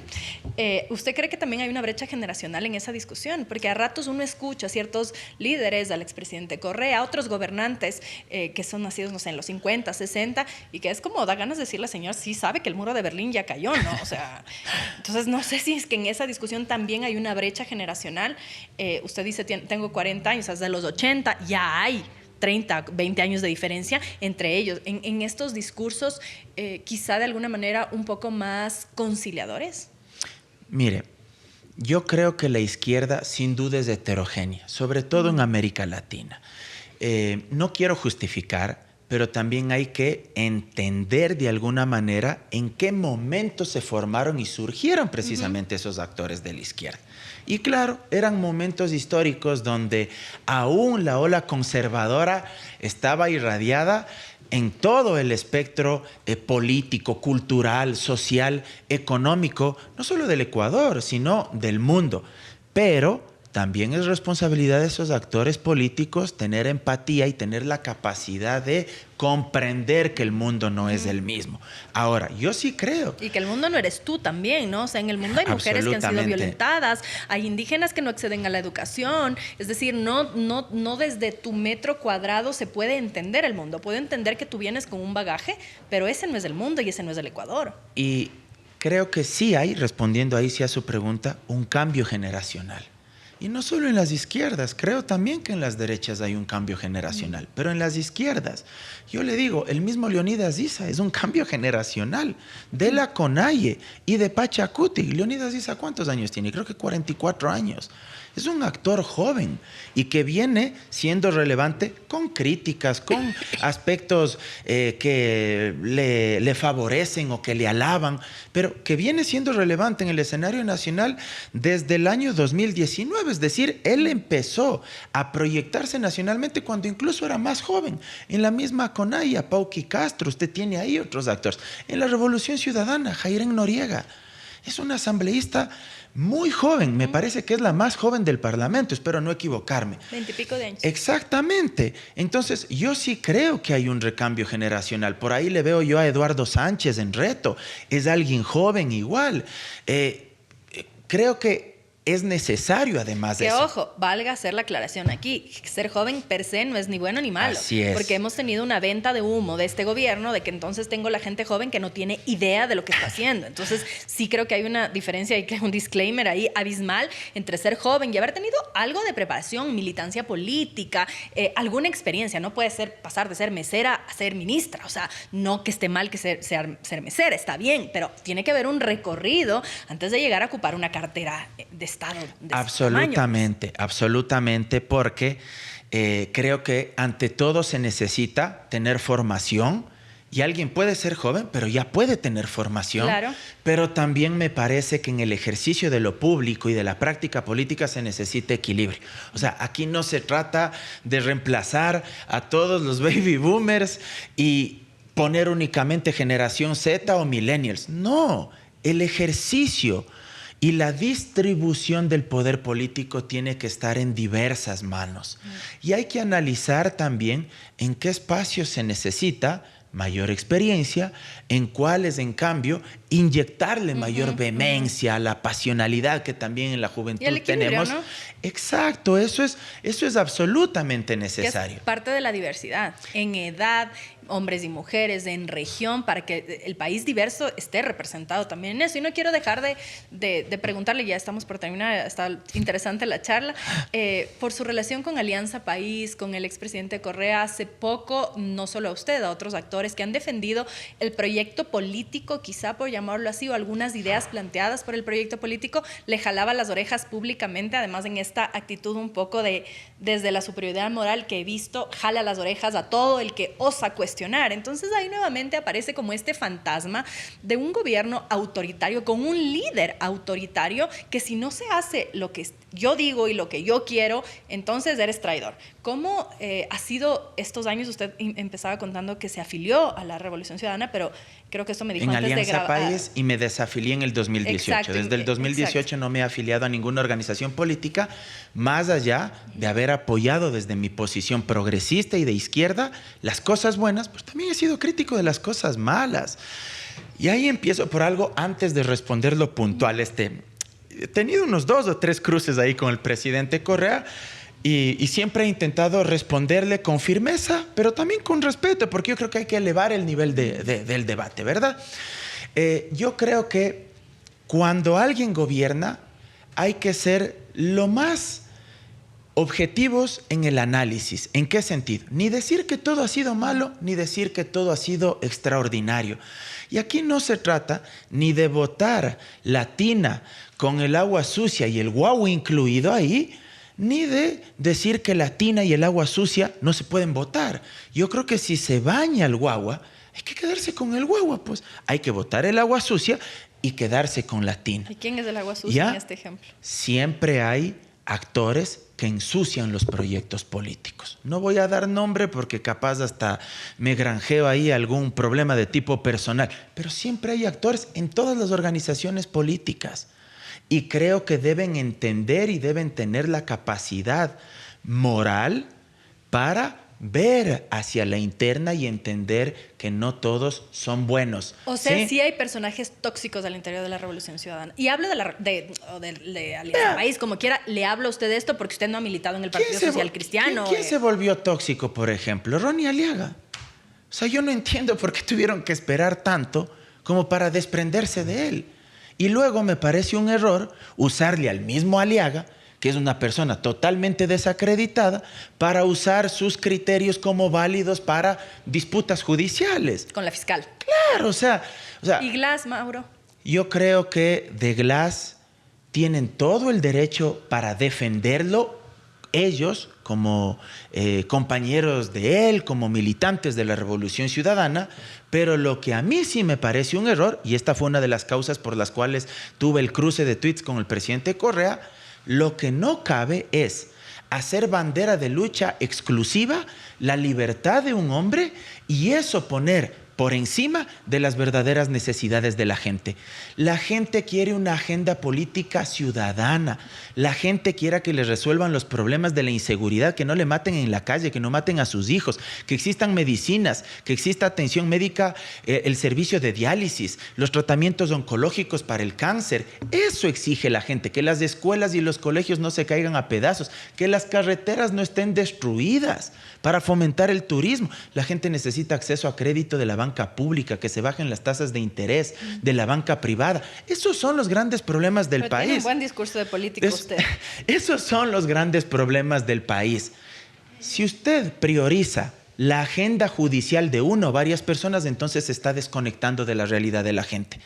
Speaker 1: ¿Usted cree que también hay una brecha generacional en esa discusión? Porque a ratos uno escucha a ciertos líderes, al expresidente Correa, a otros gobernantes que son nacidos, no sé, en los 50, 60, y que es como, da ganas de decirle, señor, sí sabe que el muro de Berlín ya cayó, ¿no? O sea, entonces no sé si es que en esa discusión también hay una brecha generacional. Usted dice, tengo 40 años, hasta los 80 ya hay 30, 20 años de diferencia entre ellos. En estos discursos, quizá de alguna manera un poco más conciliadores.
Speaker 2: Mire, yo creo que la izquierda sin duda es heterogénea, sobre todo en América Latina. No quiero justificar, pero también hay que entender de alguna manera en qué momento se formaron y surgieron precisamente esos actores de la izquierda. Y claro, eran momentos históricos donde aún la ola conservadora estaba irradiada en todo el espectro político, cultural, social, económico, no solo del Ecuador, sino del mundo. Pero también es responsabilidad de esos actores políticos tener empatía y tener la capacidad de comprender que el mundo no es el mismo. Ahora, yo sí creo.
Speaker 1: Y que el mundo no eres tú también, ¿no? O sea, en el mundo hay mujeres que han sido violentadas, hay indígenas que no acceden a la educación. Es decir, no desde tu metro cuadrado se puede entender el mundo. Puedo entender que tú vienes con un bagaje, pero ese no es el mundo y ese no es el Ecuador.
Speaker 2: Y creo que sí hay, respondiendo ahí sí a su pregunta, un cambio generacional. Y no solo en las izquierdas, creo también que en las derechas hay un cambio generacional, pero en las izquierdas, yo le digo, el mismo Leonidas Issa es un cambio generacional, de la CONAIE y de Pachacuti. Leonidas Issa, ¿cuántos años tiene? Creo que 44 años. es un actor joven y que viene siendo relevante con críticas, con aspectos que le favorecen o que le alaban, pero que viene siendo relevante en el escenario nacional desde el año 2019. Es decir, él empezó a proyectarse nacionalmente cuando incluso era más joven. En la misma Conaya, Pauqui Castro, usted tiene ahí otros actores. En la Revolución Ciudadana, Jairén Noriega. Es una asambleísta muy joven, me parece que es la más joven del Parlamento, espero no equivocarme.
Speaker 1: 20 y pico de años.
Speaker 2: Exactamente. Entonces, yo sí creo que hay un recambio generacional. Por ahí le veo yo a Eduardo Sánchez en Reto. Es alguien joven igual. Creo que es necesario, además de
Speaker 1: que
Speaker 2: eso.
Speaker 1: ojo, valga hacer la aclaración aquí. Ser joven per se no es ni bueno ni malo.
Speaker 2: Así es.
Speaker 1: Porque hemos tenido una venta de humo de este gobierno de que entonces tengo la gente joven que no tiene idea de lo que está haciendo. Entonces sí creo que hay una diferencia y que un disclaimer ahí abismal entre ser joven y haber tenido algo de preparación, militancia política, alguna experiencia. No puede ser pasar de ser mesera a ser ministra. O sea, no que esté mal que ser mesera, está bien, pero tiene que haber un recorrido antes de llegar a ocupar una cartera de Estado.
Speaker 2: Absolutamente, absolutamente, porque creo que ante todo se necesita tener formación y alguien puede ser joven, pero ya puede tener formación.
Speaker 1: Claro.
Speaker 2: Pero también me parece que en el ejercicio de lo público y de la práctica política se necesita equilibrio. O sea, aquí no se trata de reemplazar a todos los baby boomers y poner únicamente generación Z o millennials. No, el ejercicio y la distribución del poder político tiene que estar en diversas manos. Y hay que analizar también en qué espacios se necesita mayor experiencia, en cuáles, en cambio, inyectarle mayor vehemencia a la pasionalidad que también en la juventud tenemos.
Speaker 1: ¿No?
Speaker 2: Exacto, eso es absolutamente necesario.
Speaker 1: Es parte de la diversidad, en edad, hombres y mujeres, en región, para que el país diverso esté representado también en eso. Y no quiero dejar de preguntarle, ya estamos por terminar, está interesante la charla, por su relación con Alianza País, con el expresidente Correa. Hace poco, no solo a usted, a otros actores que han defendido el proyecto político, quizá por llamarlo así, o algunas ideas planteadas por el proyecto político, le jalaba las orejas públicamente, además en esta actitud un poco de, desde la superioridad moral que he visto, jala las orejas a todo el que osa cuestionar. Entonces ahí nuevamente aparece como este fantasma de un gobierno autoritario con un líder autoritario que si no se hace lo que yo digo y lo que yo quiero, entonces eres traidor. ¿Cómo ha sido estos años? Usted empezaba contando que se afilió a la Revolución Ciudadana, pero creo que esto me dijo
Speaker 2: en
Speaker 1: antes
Speaker 2: Alianza
Speaker 1: de grabar.
Speaker 2: País y me desafilié en el 2018.
Speaker 1: Exacto,
Speaker 2: Desde el 2018
Speaker 1: exacto.
Speaker 2: no me he afiliado a ninguna organización política, más allá de haber apoyado desde mi posición progresista y de izquierda las cosas buenas, pues también he sido crítico de las cosas malas. Y ahí empiezo por algo antes de responder lo puntual. He tenido unos 2 o 3 cruces ahí con el presidente Correa y siempre he intentado responderle con firmeza, pero también con respeto, porque yo creo que hay que elevar el nivel del debate, ¿verdad? Yo creo que cuando alguien gobierna hay que ser lo más objetivos en el análisis. ¿En qué sentido? Ni decir que todo ha sido malo, ni decir que todo ha sido extraordinario. Y aquí no se trata ni de botar la tina con el agua sucia y el guau incluido ahí, ni de decir que la tina y el agua sucia no se pueden botar. Yo creo que si se baña el guagua, hay que quedarse con el guagua, pues. Hay que botar el agua sucia y quedarse con la tina.
Speaker 1: ¿Y quién es el agua sucia en este ejemplo?
Speaker 2: Siempre hay actores que ensucian los proyectos políticos. No voy a dar nombre porque capaz hasta me granjeo ahí algún problema de tipo personal, pero siempre hay actores en todas las organizaciones políticas y creo que deben entender y deben tener la capacidad moral para ver hacia la interna y entender que no todos son buenos.
Speaker 1: O sea, sí hay personajes tóxicos al interior de la Revolución Ciudadana. Y hablo de Alianza País, como quiera, le hablo a usted de esto porque usted no ha militado en el Partido Social Cristiano.
Speaker 2: ¿Quién se volvió tóxico, por ejemplo? Ronnie Aliaga. O sea, yo no entiendo por qué tuvieron que esperar tanto como para desprenderse de él. Y luego me parece un error usarle al mismo Aliaga, que es una persona totalmente desacreditada, para usar sus criterios como válidos para disputas judiciales.
Speaker 1: Con la fiscal.
Speaker 2: Claro, o sea...
Speaker 1: ¿Y Glass, Mauro?
Speaker 2: Yo creo que de Glass tienen todo el derecho para defenderlo, ellos como compañeros de él, como militantes de la Revolución Ciudadana, pero lo que a mí sí me parece un error, y esta fue una de las causas por las cuales tuve el cruce de tweets con el presidente Correa, lo que no cabe es hacer bandera de lucha exclusiva la libertad de un hombre y eso poner por encima de las verdaderas necesidades de la gente. La gente quiere una agenda política ciudadana. La gente quiere que les resuelvan los problemas de la inseguridad, que no le maten en la calle, que no maten a sus hijos, que existan medicinas, que exista atención médica, el servicio de diálisis, los tratamientos oncológicos para el cáncer. Eso exige la gente, que las escuelas y los colegios no se caigan a pedazos, que las carreteras no estén destruidas para fomentar el turismo. La gente necesita acceso a crédito de la banca pública, que se bajen las tasas de interés de la banca privada. Esos son los grandes problemas del país.
Speaker 1: Tiene un buen discurso de político usted.
Speaker 2: Esos son los grandes problemas del país. Si usted prioriza la agenda judicial de uno o varias personas, entonces se está desconectando de la realidad de la gente.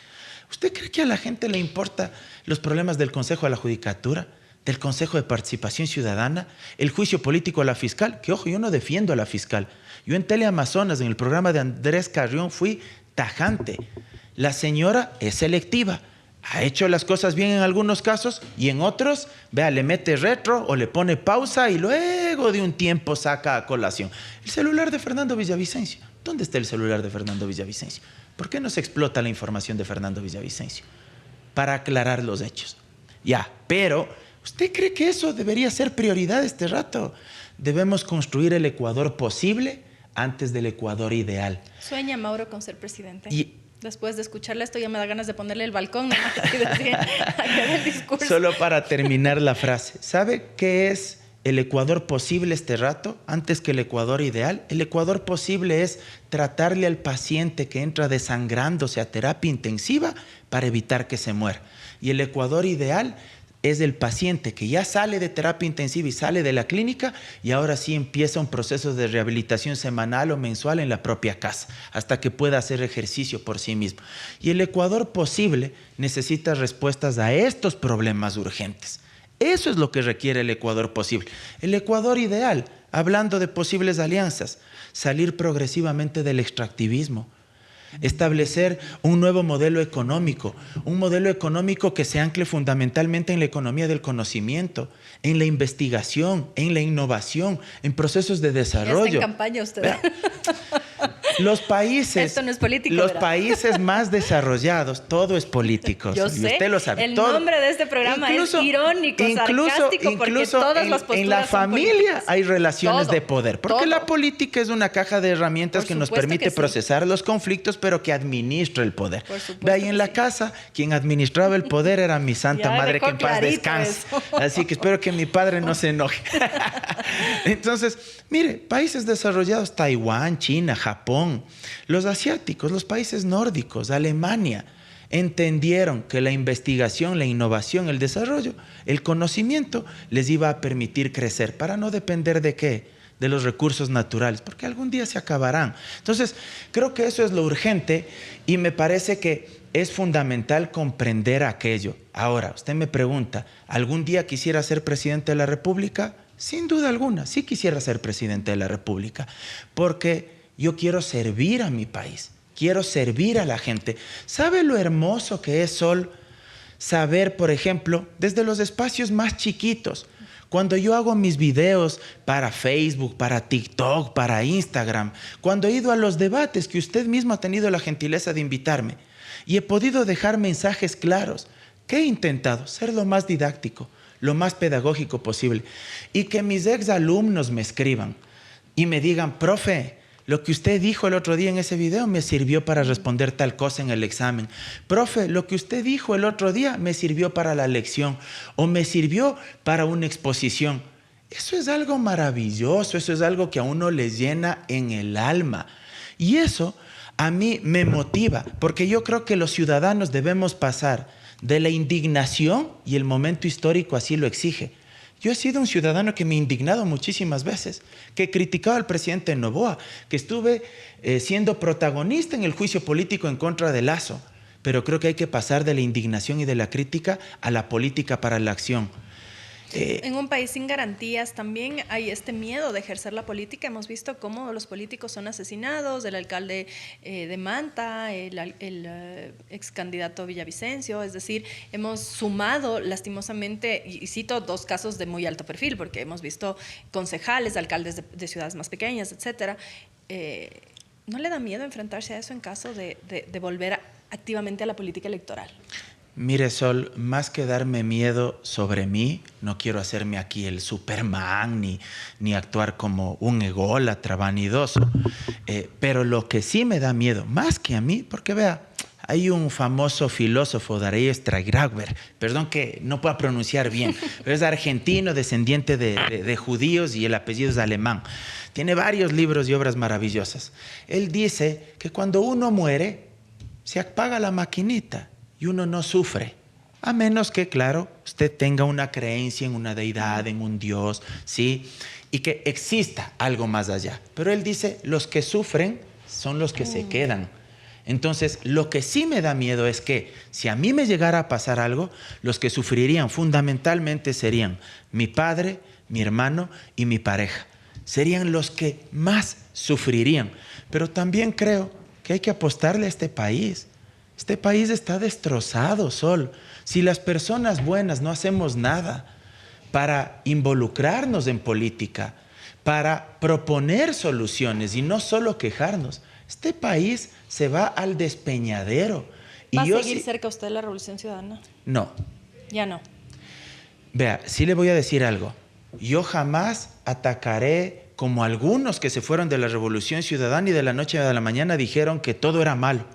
Speaker 2: ¿Usted cree que a la gente le importa los problemas del Consejo de la Judicatura, del Consejo de Participación Ciudadana, el juicio político a la fiscal? Que ojo, yo no defiendo a la fiscal. Yo en Teleamazonas, en el programa de Andrés Carrión, fui tajante. La señora es selectiva. Ha hecho las cosas bien en algunos casos y en otros, vea, le mete retro o le pone pausa y luego de un tiempo saca a colación. El celular de Fernando Villavicencio. ¿Dónde está el celular de Fernando Villavicencio? ¿Por qué no se explota la información de Fernando Villavicencio? Para aclarar los hechos. Ya, pero ¿usted cree que eso debería ser prioridad este rato? Debemos construir el Ecuador posible antes del Ecuador ideal.
Speaker 1: ¿Sueña Mauro con ser presidente? Después de escucharle esto ya me da ganas de ponerle el balcón, ¿no? El discurso.
Speaker 2: Solo para terminar la frase. ¿Sabe qué es el Ecuador posible este rato antes que el Ecuador ideal? El Ecuador posible es tratarle al paciente que entra desangrándose a terapia intensiva para evitar que se muera. Y el Ecuador ideal es el paciente que ya sale de terapia intensiva y sale de la clínica y ahora sí empieza un proceso de rehabilitación semanal o mensual en la propia casa, hasta que pueda hacer ejercicio por sí mismo. Y el Ecuador posible necesita respuestas a estos problemas urgentes. Eso es lo que requiere el Ecuador posible. El Ecuador ideal, hablando de posibles alianzas, salir progresivamente del extractivismo, establecer un nuevo modelo económico, un modelo económico que se ancle fundamentalmente en la economía del conocimiento, en la investigación, en la innovación, en procesos de desarrollo.
Speaker 1: Ya está en campaña usted.
Speaker 2: Vea, los países,
Speaker 1: esto no es político,
Speaker 2: los
Speaker 1: ¿verdad?
Speaker 2: países más desarrollados, todo es político.
Speaker 1: Yo
Speaker 2: y
Speaker 1: sé,
Speaker 2: usted lo sabe.
Speaker 1: el
Speaker 2: todo.
Speaker 1: nombre de este programa es irónico, sarcástico, porque todas las posturas
Speaker 2: en la
Speaker 1: son
Speaker 2: familia
Speaker 1: políticas.
Speaker 2: hay relaciones
Speaker 1: Todo,
Speaker 2: de poder, porque
Speaker 1: todo.
Speaker 2: la política es una caja de herramientas
Speaker 1: Por
Speaker 2: que nos
Speaker 1: supuesto
Speaker 2: permite
Speaker 1: que sí.
Speaker 2: procesar los conflictos, pero que administra el poder.
Speaker 1: Por supuesto
Speaker 2: Ve ahí en
Speaker 1: que
Speaker 2: la
Speaker 1: sí.
Speaker 2: casa, quien administraba el poder era mi santa
Speaker 1: Ya
Speaker 2: madre,
Speaker 1: dejó
Speaker 2: que en paz
Speaker 1: clarito
Speaker 2: descanse.
Speaker 1: eso.
Speaker 2: Así que espero que mi padre no se enoje. Entonces, mire, países desarrollados, Taiwán, China, Japón, los asiáticos, los países nórdicos, Alemania, entendieron que la investigación, la innovación, el desarrollo, el conocimiento les iba a permitir crecer para no depender de qué, de los recursos naturales, porque algún día se acabarán. Entonces, creo que eso es lo urgente y me parece que es fundamental comprender aquello. Ahora, usted me pregunta, ¿algún día quisiera ser presidente de la República? Sin duda alguna, sí quisiera ser presidente de la República, porque yo quiero servir a mi país, quiero servir a la gente. ¿Sabe lo hermoso que es, Sol, saber, por ejemplo, desde los espacios más chiquitos, cuando yo hago mis videos para Facebook, para TikTok, para Instagram, cuando he ido a los debates que usted mismo ha tenido la gentileza de invitarme y he podido dejar mensajes claros, que he intentado ser lo más didáctico, lo más pedagógico posible, y que mis exalumnos me escriban y me digan, profe, lo que usted dijo el otro día en ese video me sirvió para responder tal cosa en el examen. Profe, lo que usted dijo el otro día me sirvió para la lección o me sirvió para una exposición. Eso es algo maravilloso, eso es algo que a uno le llena en el alma. Y eso a mí me motiva, porque yo creo que los ciudadanos debemos pasar de la indignación, y el momento histórico así lo exige. Yo he sido un ciudadano que me he indignado muchísimas veces, que he criticado al presidente Noboa, que estuve siendo protagonista en el juicio político en contra de Lasso, pero creo que hay que pasar de la indignación y de la crítica a la política para la acción.
Speaker 1: En un país sin garantías también hay este miedo de ejercer la política. Hemos visto cómo los políticos son asesinados, el alcalde de Manta, el ex candidato Villavicencio. Es decir, hemos sumado lastimosamente, y cito dos casos de muy alto perfil, porque hemos visto concejales, alcaldes de ciudades más pequeñas, etcétera. ¿No le da miedo enfrentarse a eso en caso de volver activamente a la política electoral?
Speaker 2: Mire, Sol, más que darme miedo sobre mí, no quiero hacerme aquí el Superman ni actuar como un ególatra vanidoso, pero lo que sí me da miedo, más que a mí, porque vea, hay un famoso filósofo, Darey Strauss, perdón que no pueda pronunciar bien, pero es argentino, descendiente de judíos y el apellido es alemán. Tiene varios libros y obras maravillosas. Él dice que cuando uno muere, se apaga la maquinita y uno no sufre, a menos que, claro, usted tenga una creencia en una deidad, en un Dios, ¿sí? Y que exista algo más allá. Pero él dice, los que sufren son los que se quedan. Entonces, lo que sí me da miedo es que si a mí me llegara a pasar algo, los que sufrirían fundamentalmente serían mi padre, mi hermano y mi pareja. Serían los que más sufrirían. Pero también creo que hay que apostarle a este país. Este país está destrozado, Sol. Si las personas buenas no hacemos nada para involucrarnos en política, para proponer soluciones y no solo quejarnos, este país se va al despeñadero.
Speaker 1: ¿Va a seguir cerca usted de la Revolución Ciudadana?
Speaker 2: No.
Speaker 1: Ya no.
Speaker 2: Vea, sí le voy a decir algo. Yo jamás atacaré como algunos que se fueron de la Revolución Ciudadana y de la noche a la mañana dijeron que todo era malo.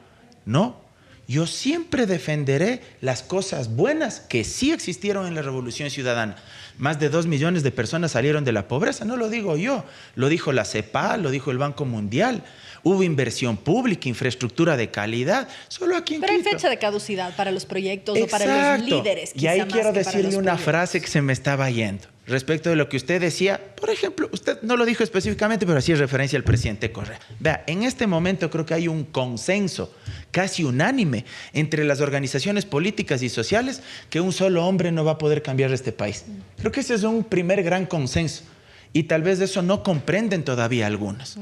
Speaker 2: No. Yo siempre defenderé las cosas buenas que sí existieron en la Revolución Ciudadana. Más de 2 millones de personas salieron de la pobreza, no lo digo yo, lo dijo la CEPAL, lo dijo el Banco Mundial. Hubo inversión pública, infraestructura de calidad, solo aquí en
Speaker 1: Pero
Speaker 2: Quito.
Speaker 1: hay fecha de caducidad para los proyectos.
Speaker 2: Exacto.
Speaker 1: O para los líderes.
Speaker 2: Y ahí quiero decirle una
Speaker 1: proyectos.
Speaker 2: frase que se me estaba yendo. Respecto de lo que usted decía, por ejemplo, usted no lo dijo específicamente, pero hacía referencia al presidente Correa. Vea, en este momento creo que hay un consenso casi unánime entre las organizaciones políticas y sociales que un solo hombre no va a poder cambiar este país. Creo que ese es un primer gran consenso. Y tal vez eso no comprenden todavía algunos.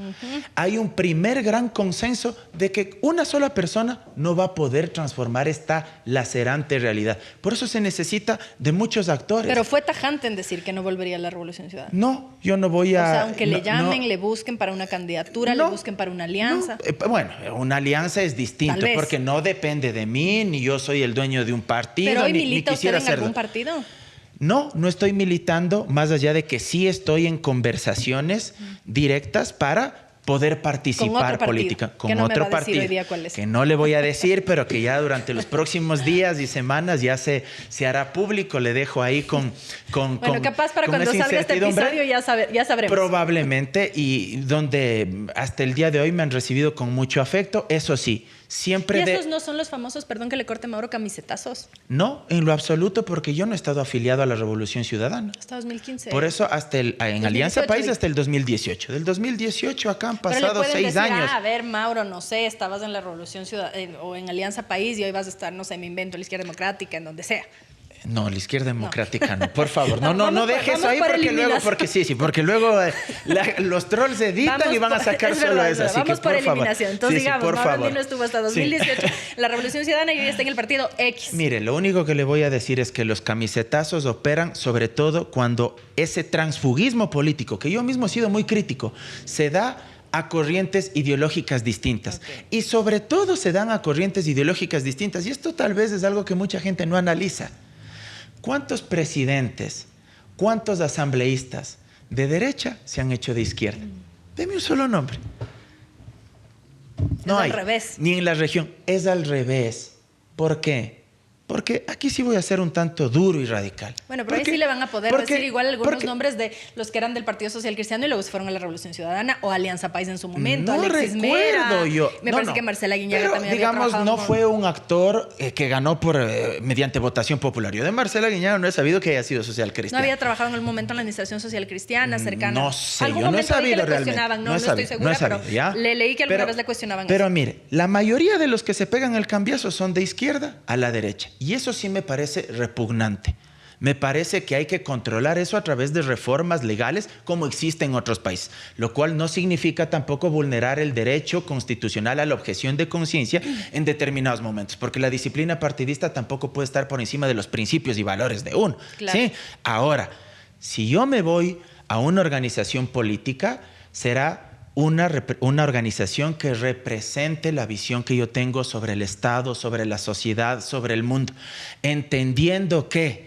Speaker 2: Hay un primer gran consenso de que una sola persona no va a poder transformar esta lacerante realidad. Por eso se necesita de muchos actores.
Speaker 1: Pero fue tajante en decir que no volvería a la Revolución Ciudadana.
Speaker 2: No, yo no voy a...
Speaker 1: O sea, aunque le llamen, le busquen para una candidatura, le busquen para una alianza.
Speaker 2: Bueno, una alianza es distinto porque no depende de mí, ni yo soy el dueño de un partido.
Speaker 1: ¿Pero hoy
Speaker 2: ni
Speaker 1: milita usted
Speaker 2: quisiera
Speaker 1: en
Speaker 2: hacerlo.
Speaker 1: algún partido?
Speaker 2: No, no estoy militando, más allá de que sí estoy en conversaciones directas para poder participar política con otro partido, que no le voy a decir, pero que ya durante los próximos días y semanas ya se hará público. Le dejo ahí con
Speaker 1: capaz para cuando salga este episodio ya sabremos.
Speaker 2: Probablemente, y donde hasta el día de hoy me han recibido con mucho afecto, eso sí. Siempre
Speaker 1: ¿Y esos no son los famosos, perdón que le corte Mauro, camisetazos?
Speaker 2: No, en lo absoluto, porque yo no he estado afiliado a la Revolución Ciudadana.
Speaker 1: Hasta 2015.
Speaker 2: Por eso en Alianza País hasta el 2018. Del 2018 acá han pasado 6 años.
Speaker 1: A ver, Mauro, no sé, estabas en la Revolución Ciudadana o en Alianza País y hoy vas a estar, no sé, me invento, la Izquierda Democrática, en donde sea.
Speaker 2: No, la Izquierda Democrática no, por favor. No deje eso ahí porque luego los trolls editan y van a sacar solo eso. Así
Speaker 1: Vamos
Speaker 2: que,
Speaker 1: por
Speaker 2: favor.
Speaker 1: eliminación. Entonces, digamos,
Speaker 2: por
Speaker 1: Mauro
Speaker 2: favor.
Speaker 1: Andino estuvo hasta 2018 en la Revolución Ciudadana y hoy está en el partido X.
Speaker 2: Mire, lo único que le voy a decir es que los camisetazos operan sobre todo cuando ese transfugismo político, que yo mismo he sido muy crítico, se da a corrientes ideológicas distintas. Y sobre todo se dan a corrientes ideológicas distintas. Y esto tal vez es algo que mucha gente no analiza. ¿Cuántos presidentes, cuántos asambleístas de derecha se han hecho de izquierda? Deme un solo nombre. No hay.
Speaker 1: Al revés.
Speaker 2: Ni en la región. Es al revés. ¿Por qué? Porque aquí sí voy a ser un tanto duro y radical.
Speaker 1: Bueno, pero ahí sí le van a poder decir igual algunos nombres de los que eran del Partido Social Cristiano y luego se fueron a la Revolución Ciudadana o Alianza País en su momento.
Speaker 2: No
Speaker 1: Alexis
Speaker 2: recuerdo
Speaker 1: Mera.
Speaker 2: yo.
Speaker 1: Me parece que Marcela Guiñaga
Speaker 2: pero,
Speaker 1: también
Speaker 2: digamos,
Speaker 1: había trabajado
Speaker 2: no fue un actor que ganó mediante votación popular. Yo de Marcela Guiñaga no he sabido que haya sido social
Speaker 1: No
Speaker 2: cristiano.
Speaker 1: había trabajado en algún momento en la administración social cristiana cercana.
Speaker 2: No sé,
Speaker 1: algún
Speaker 2: yo no he
Speaker 1: momento
Speaker 2: sabido
Speaker 1: que le
Speaker 2: realmente.
Speaker 1: cuestionaban, no estoy segura, pero
Speaker 2: ¿ya?
Speaker 1: le leí que alguna vez le cuestionaban
Speaker 2: Pero
Speaker 1: eso.
Speaker 2: mire, la mayoría de los que se pegan el cambiazo son de izquierda a la derecha. Y eso sí me parece repugnante. Me parece que hay que controlar eso a través de reformas legales como existe en otros países, lo cual no significa tampoco vulnerar el derecho constitucional a la objeción de conciencia en determinados momentos, porque la disciplina partidista tampoco puede estar por encima de los principios y valores de uno.
Speaker 1: Claro.
Speaker 2: ¿Sí? Ahora, si yo me voy a una organización política, será una organización que represente la visión que yo tengo sobre el Estado, sobre la sociedad, sobre el mundo, entendiendo que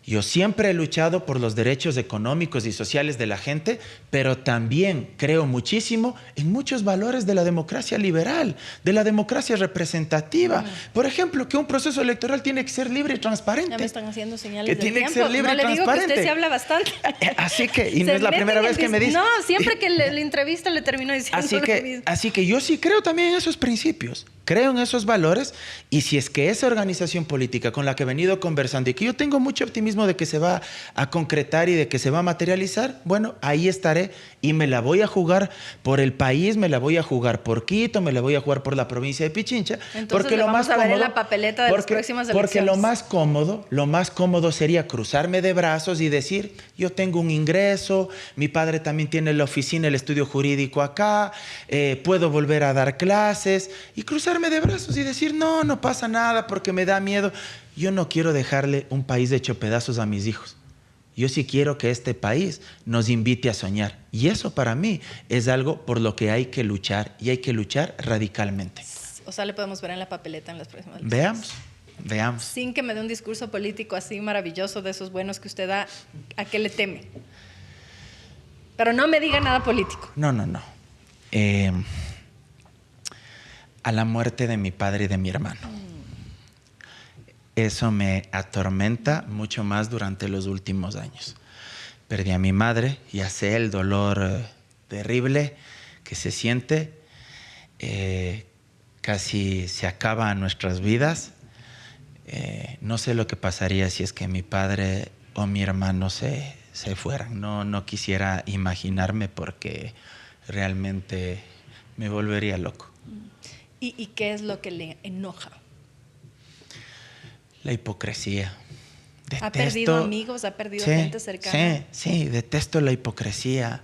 Speaker 2: yo siempre he luchado por los derechos económicos y sociales de la gente, pero también creo muchísimo en muchos valores de la democracia liberal, de la democracia representativa. Por ejemplo, que un proceso electoral tiene que ser libre y transparente.
Speaker 1: Ya me están haciendo señales
Speaker 2: que
Speaker 1: del
Speaker 2: tiene
Speaker 1: tiempo.
Speaker 2: que ser libre
Speaker 1: no
Speaker 2: y
Speaker 1: le digo
Speaker 2: transparente.
Speaker 1: que usted se habla bastante.
Speaker 2: Así que, y no
Speaker 1: Se
Speaker 2: es la
Speaker 1: mete
Speaker 2: primera
Speaker 1: en
Speaker 2: vez que me dice.
Speaker 1: No, siempre que le entrevista le termino diciendo lo mismo.
Speaker 2: Así que yo sí creo también en esos principios, creo en esos valores, y si es que esa organización política con la que he venido conversando y que yo tengo mucho optimismo de que se va a concretar y de que se va a materializar, bueno, ahí estaré y me la voy a jugar por el país, me la voy a jugar por Quito, me la voy a jugar por la provincia de Pichincha.
Speaker 1: Entonces
Speaker 2: porque
Speaker 1: lo
Speaker 2: lo
Speaker 1: vamos
Speaker 2: más
Speaker 1: a ver en
Speaker 2: cómodo,
Speaker 1: la papeleta de las próximas
Speaker 2: porque
Speaker 1: elecciones.
Speaker 2: lo más cómodo sería cruzarme de brazos y decir, yo tengo un ingreso, mi padre también tiene la oficina, el estudio jurídico acá, puedo volver a dar clases y cruzarme de brazos y decir, no, no pasa nada porque me da miedo. Yo no quiero dejarle un país hecho pedazos a mis hijos. Yo sí quiero que este país nos invite a soñar. Y eso para mí es algo por lo que hay que luchar y hay que luchar radicalmente.
Speaker 1: O sea, le podemos ver en la papeleta en las próximas elecciones.
Speaker 2: Veamos.
Speaker 1: Sin que me dé un discurso político así maravilloso de esos buenos que usted da, ¿a qué le teme? Pero no me diga nada político.
Speaker 2: No. A la muerte de mi padre y de mi hermano. Eso me atormenta mucho más durante los últimos años. Perdí a mi madre, ya sé el dolor terrible que se siente. Casi se acaban nuestras vidas. No sé lo que pasaría si es que mi padre o mi hermano se fueran. No quisiera imaginarme porque realmente me volvería loco.
Speaker 1: ¿Y qué es lo que le enoja?
Speaker 2: La hipocresía.
Speaker 1: ¿Ha perdido amigos? ¿Ha perdido gente cercana?
Speaker 2: Sí, detesto la hipocresía.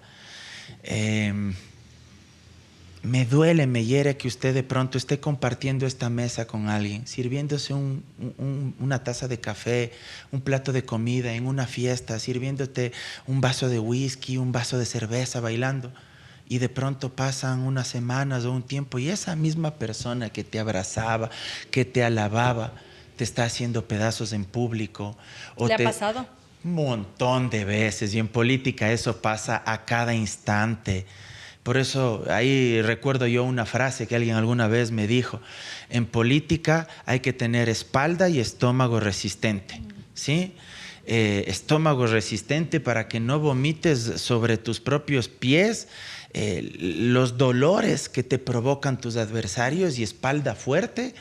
Speaker 2: Me duele, me hiere que usted de pronto esté compartiendo esta mesa con alguien, sirviéndose una taza de café, un plato de comida en una fiesta, sirviéndote un vaso de whisky, un vaso de cerveza, bailando. Y de pronto pasan unas semanas o un tiempo y esa misma persona que te abrazaba, que te alababa, te está haciendo pedazos en público.
Speaker 1: ¿Le ha pasado?
Speaker 2: Un montón de veces. Y en política eso pasa a cada instante. Por eso ahí recuerdo yo una frase que alguien alguna vez me dijo. En política hay que tener espalda y estómago resistente. ¿Sí? Estómago resistente para que no vomites sobre tus propios pies los dolores que te provocan tus adversarios y espalda fuerte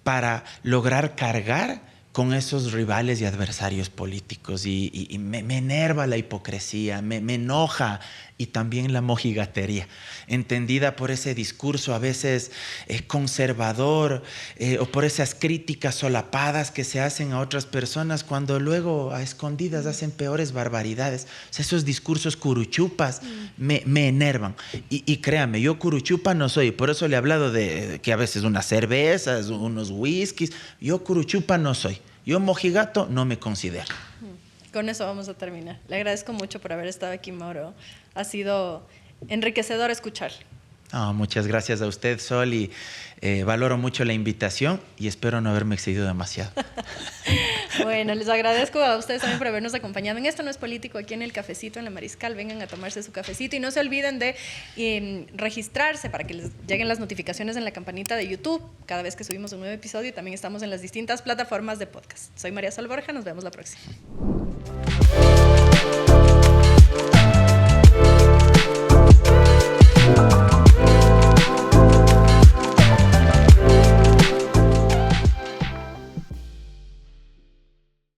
Speaker 2: para lograr cargar con esos rivales y adversarios políticos. Y me enerva la hipocresía, me enoja, y también la mojigatería, entendida por ese discurso a veces conservador o por esas críticas solapadas que se hacen a otras personas cuando luego a escondidas hacen peores barbaridades. O sea, esos discursos curuchupas me enervan. Y créame, yo curuchupa no soy, por eso le he hablado de que a veces unas cervezas, unos whiskies. Yo curuchupa no soy. Yo mojigato no me considero.
Speaker 1: Con eso vamos a terminar. Le agradezco mucho por haber estado aquí, Mauro. Ha sido enriquecedor escucharle.
Speaker 2: Oh, muchas gracias a usted, Sol, y valoro mucho la invitación y espero no haberme excedido demasiado.
Speaker 1: Bueno, les agradezco a ustedes también por habernos acompañado en Esto No es Político, aquí en el Cafecito, en la Mariscal. Vengan a tomarse su cafecito y no se olviden de registrarse para que les lleguen las notificaciones en la campanita de YouTube cada vez que subimos un nuevo episodio, y también estamos en las distintas plataformas de podcast. Soy María Sol Borja, nos vemos la próxima.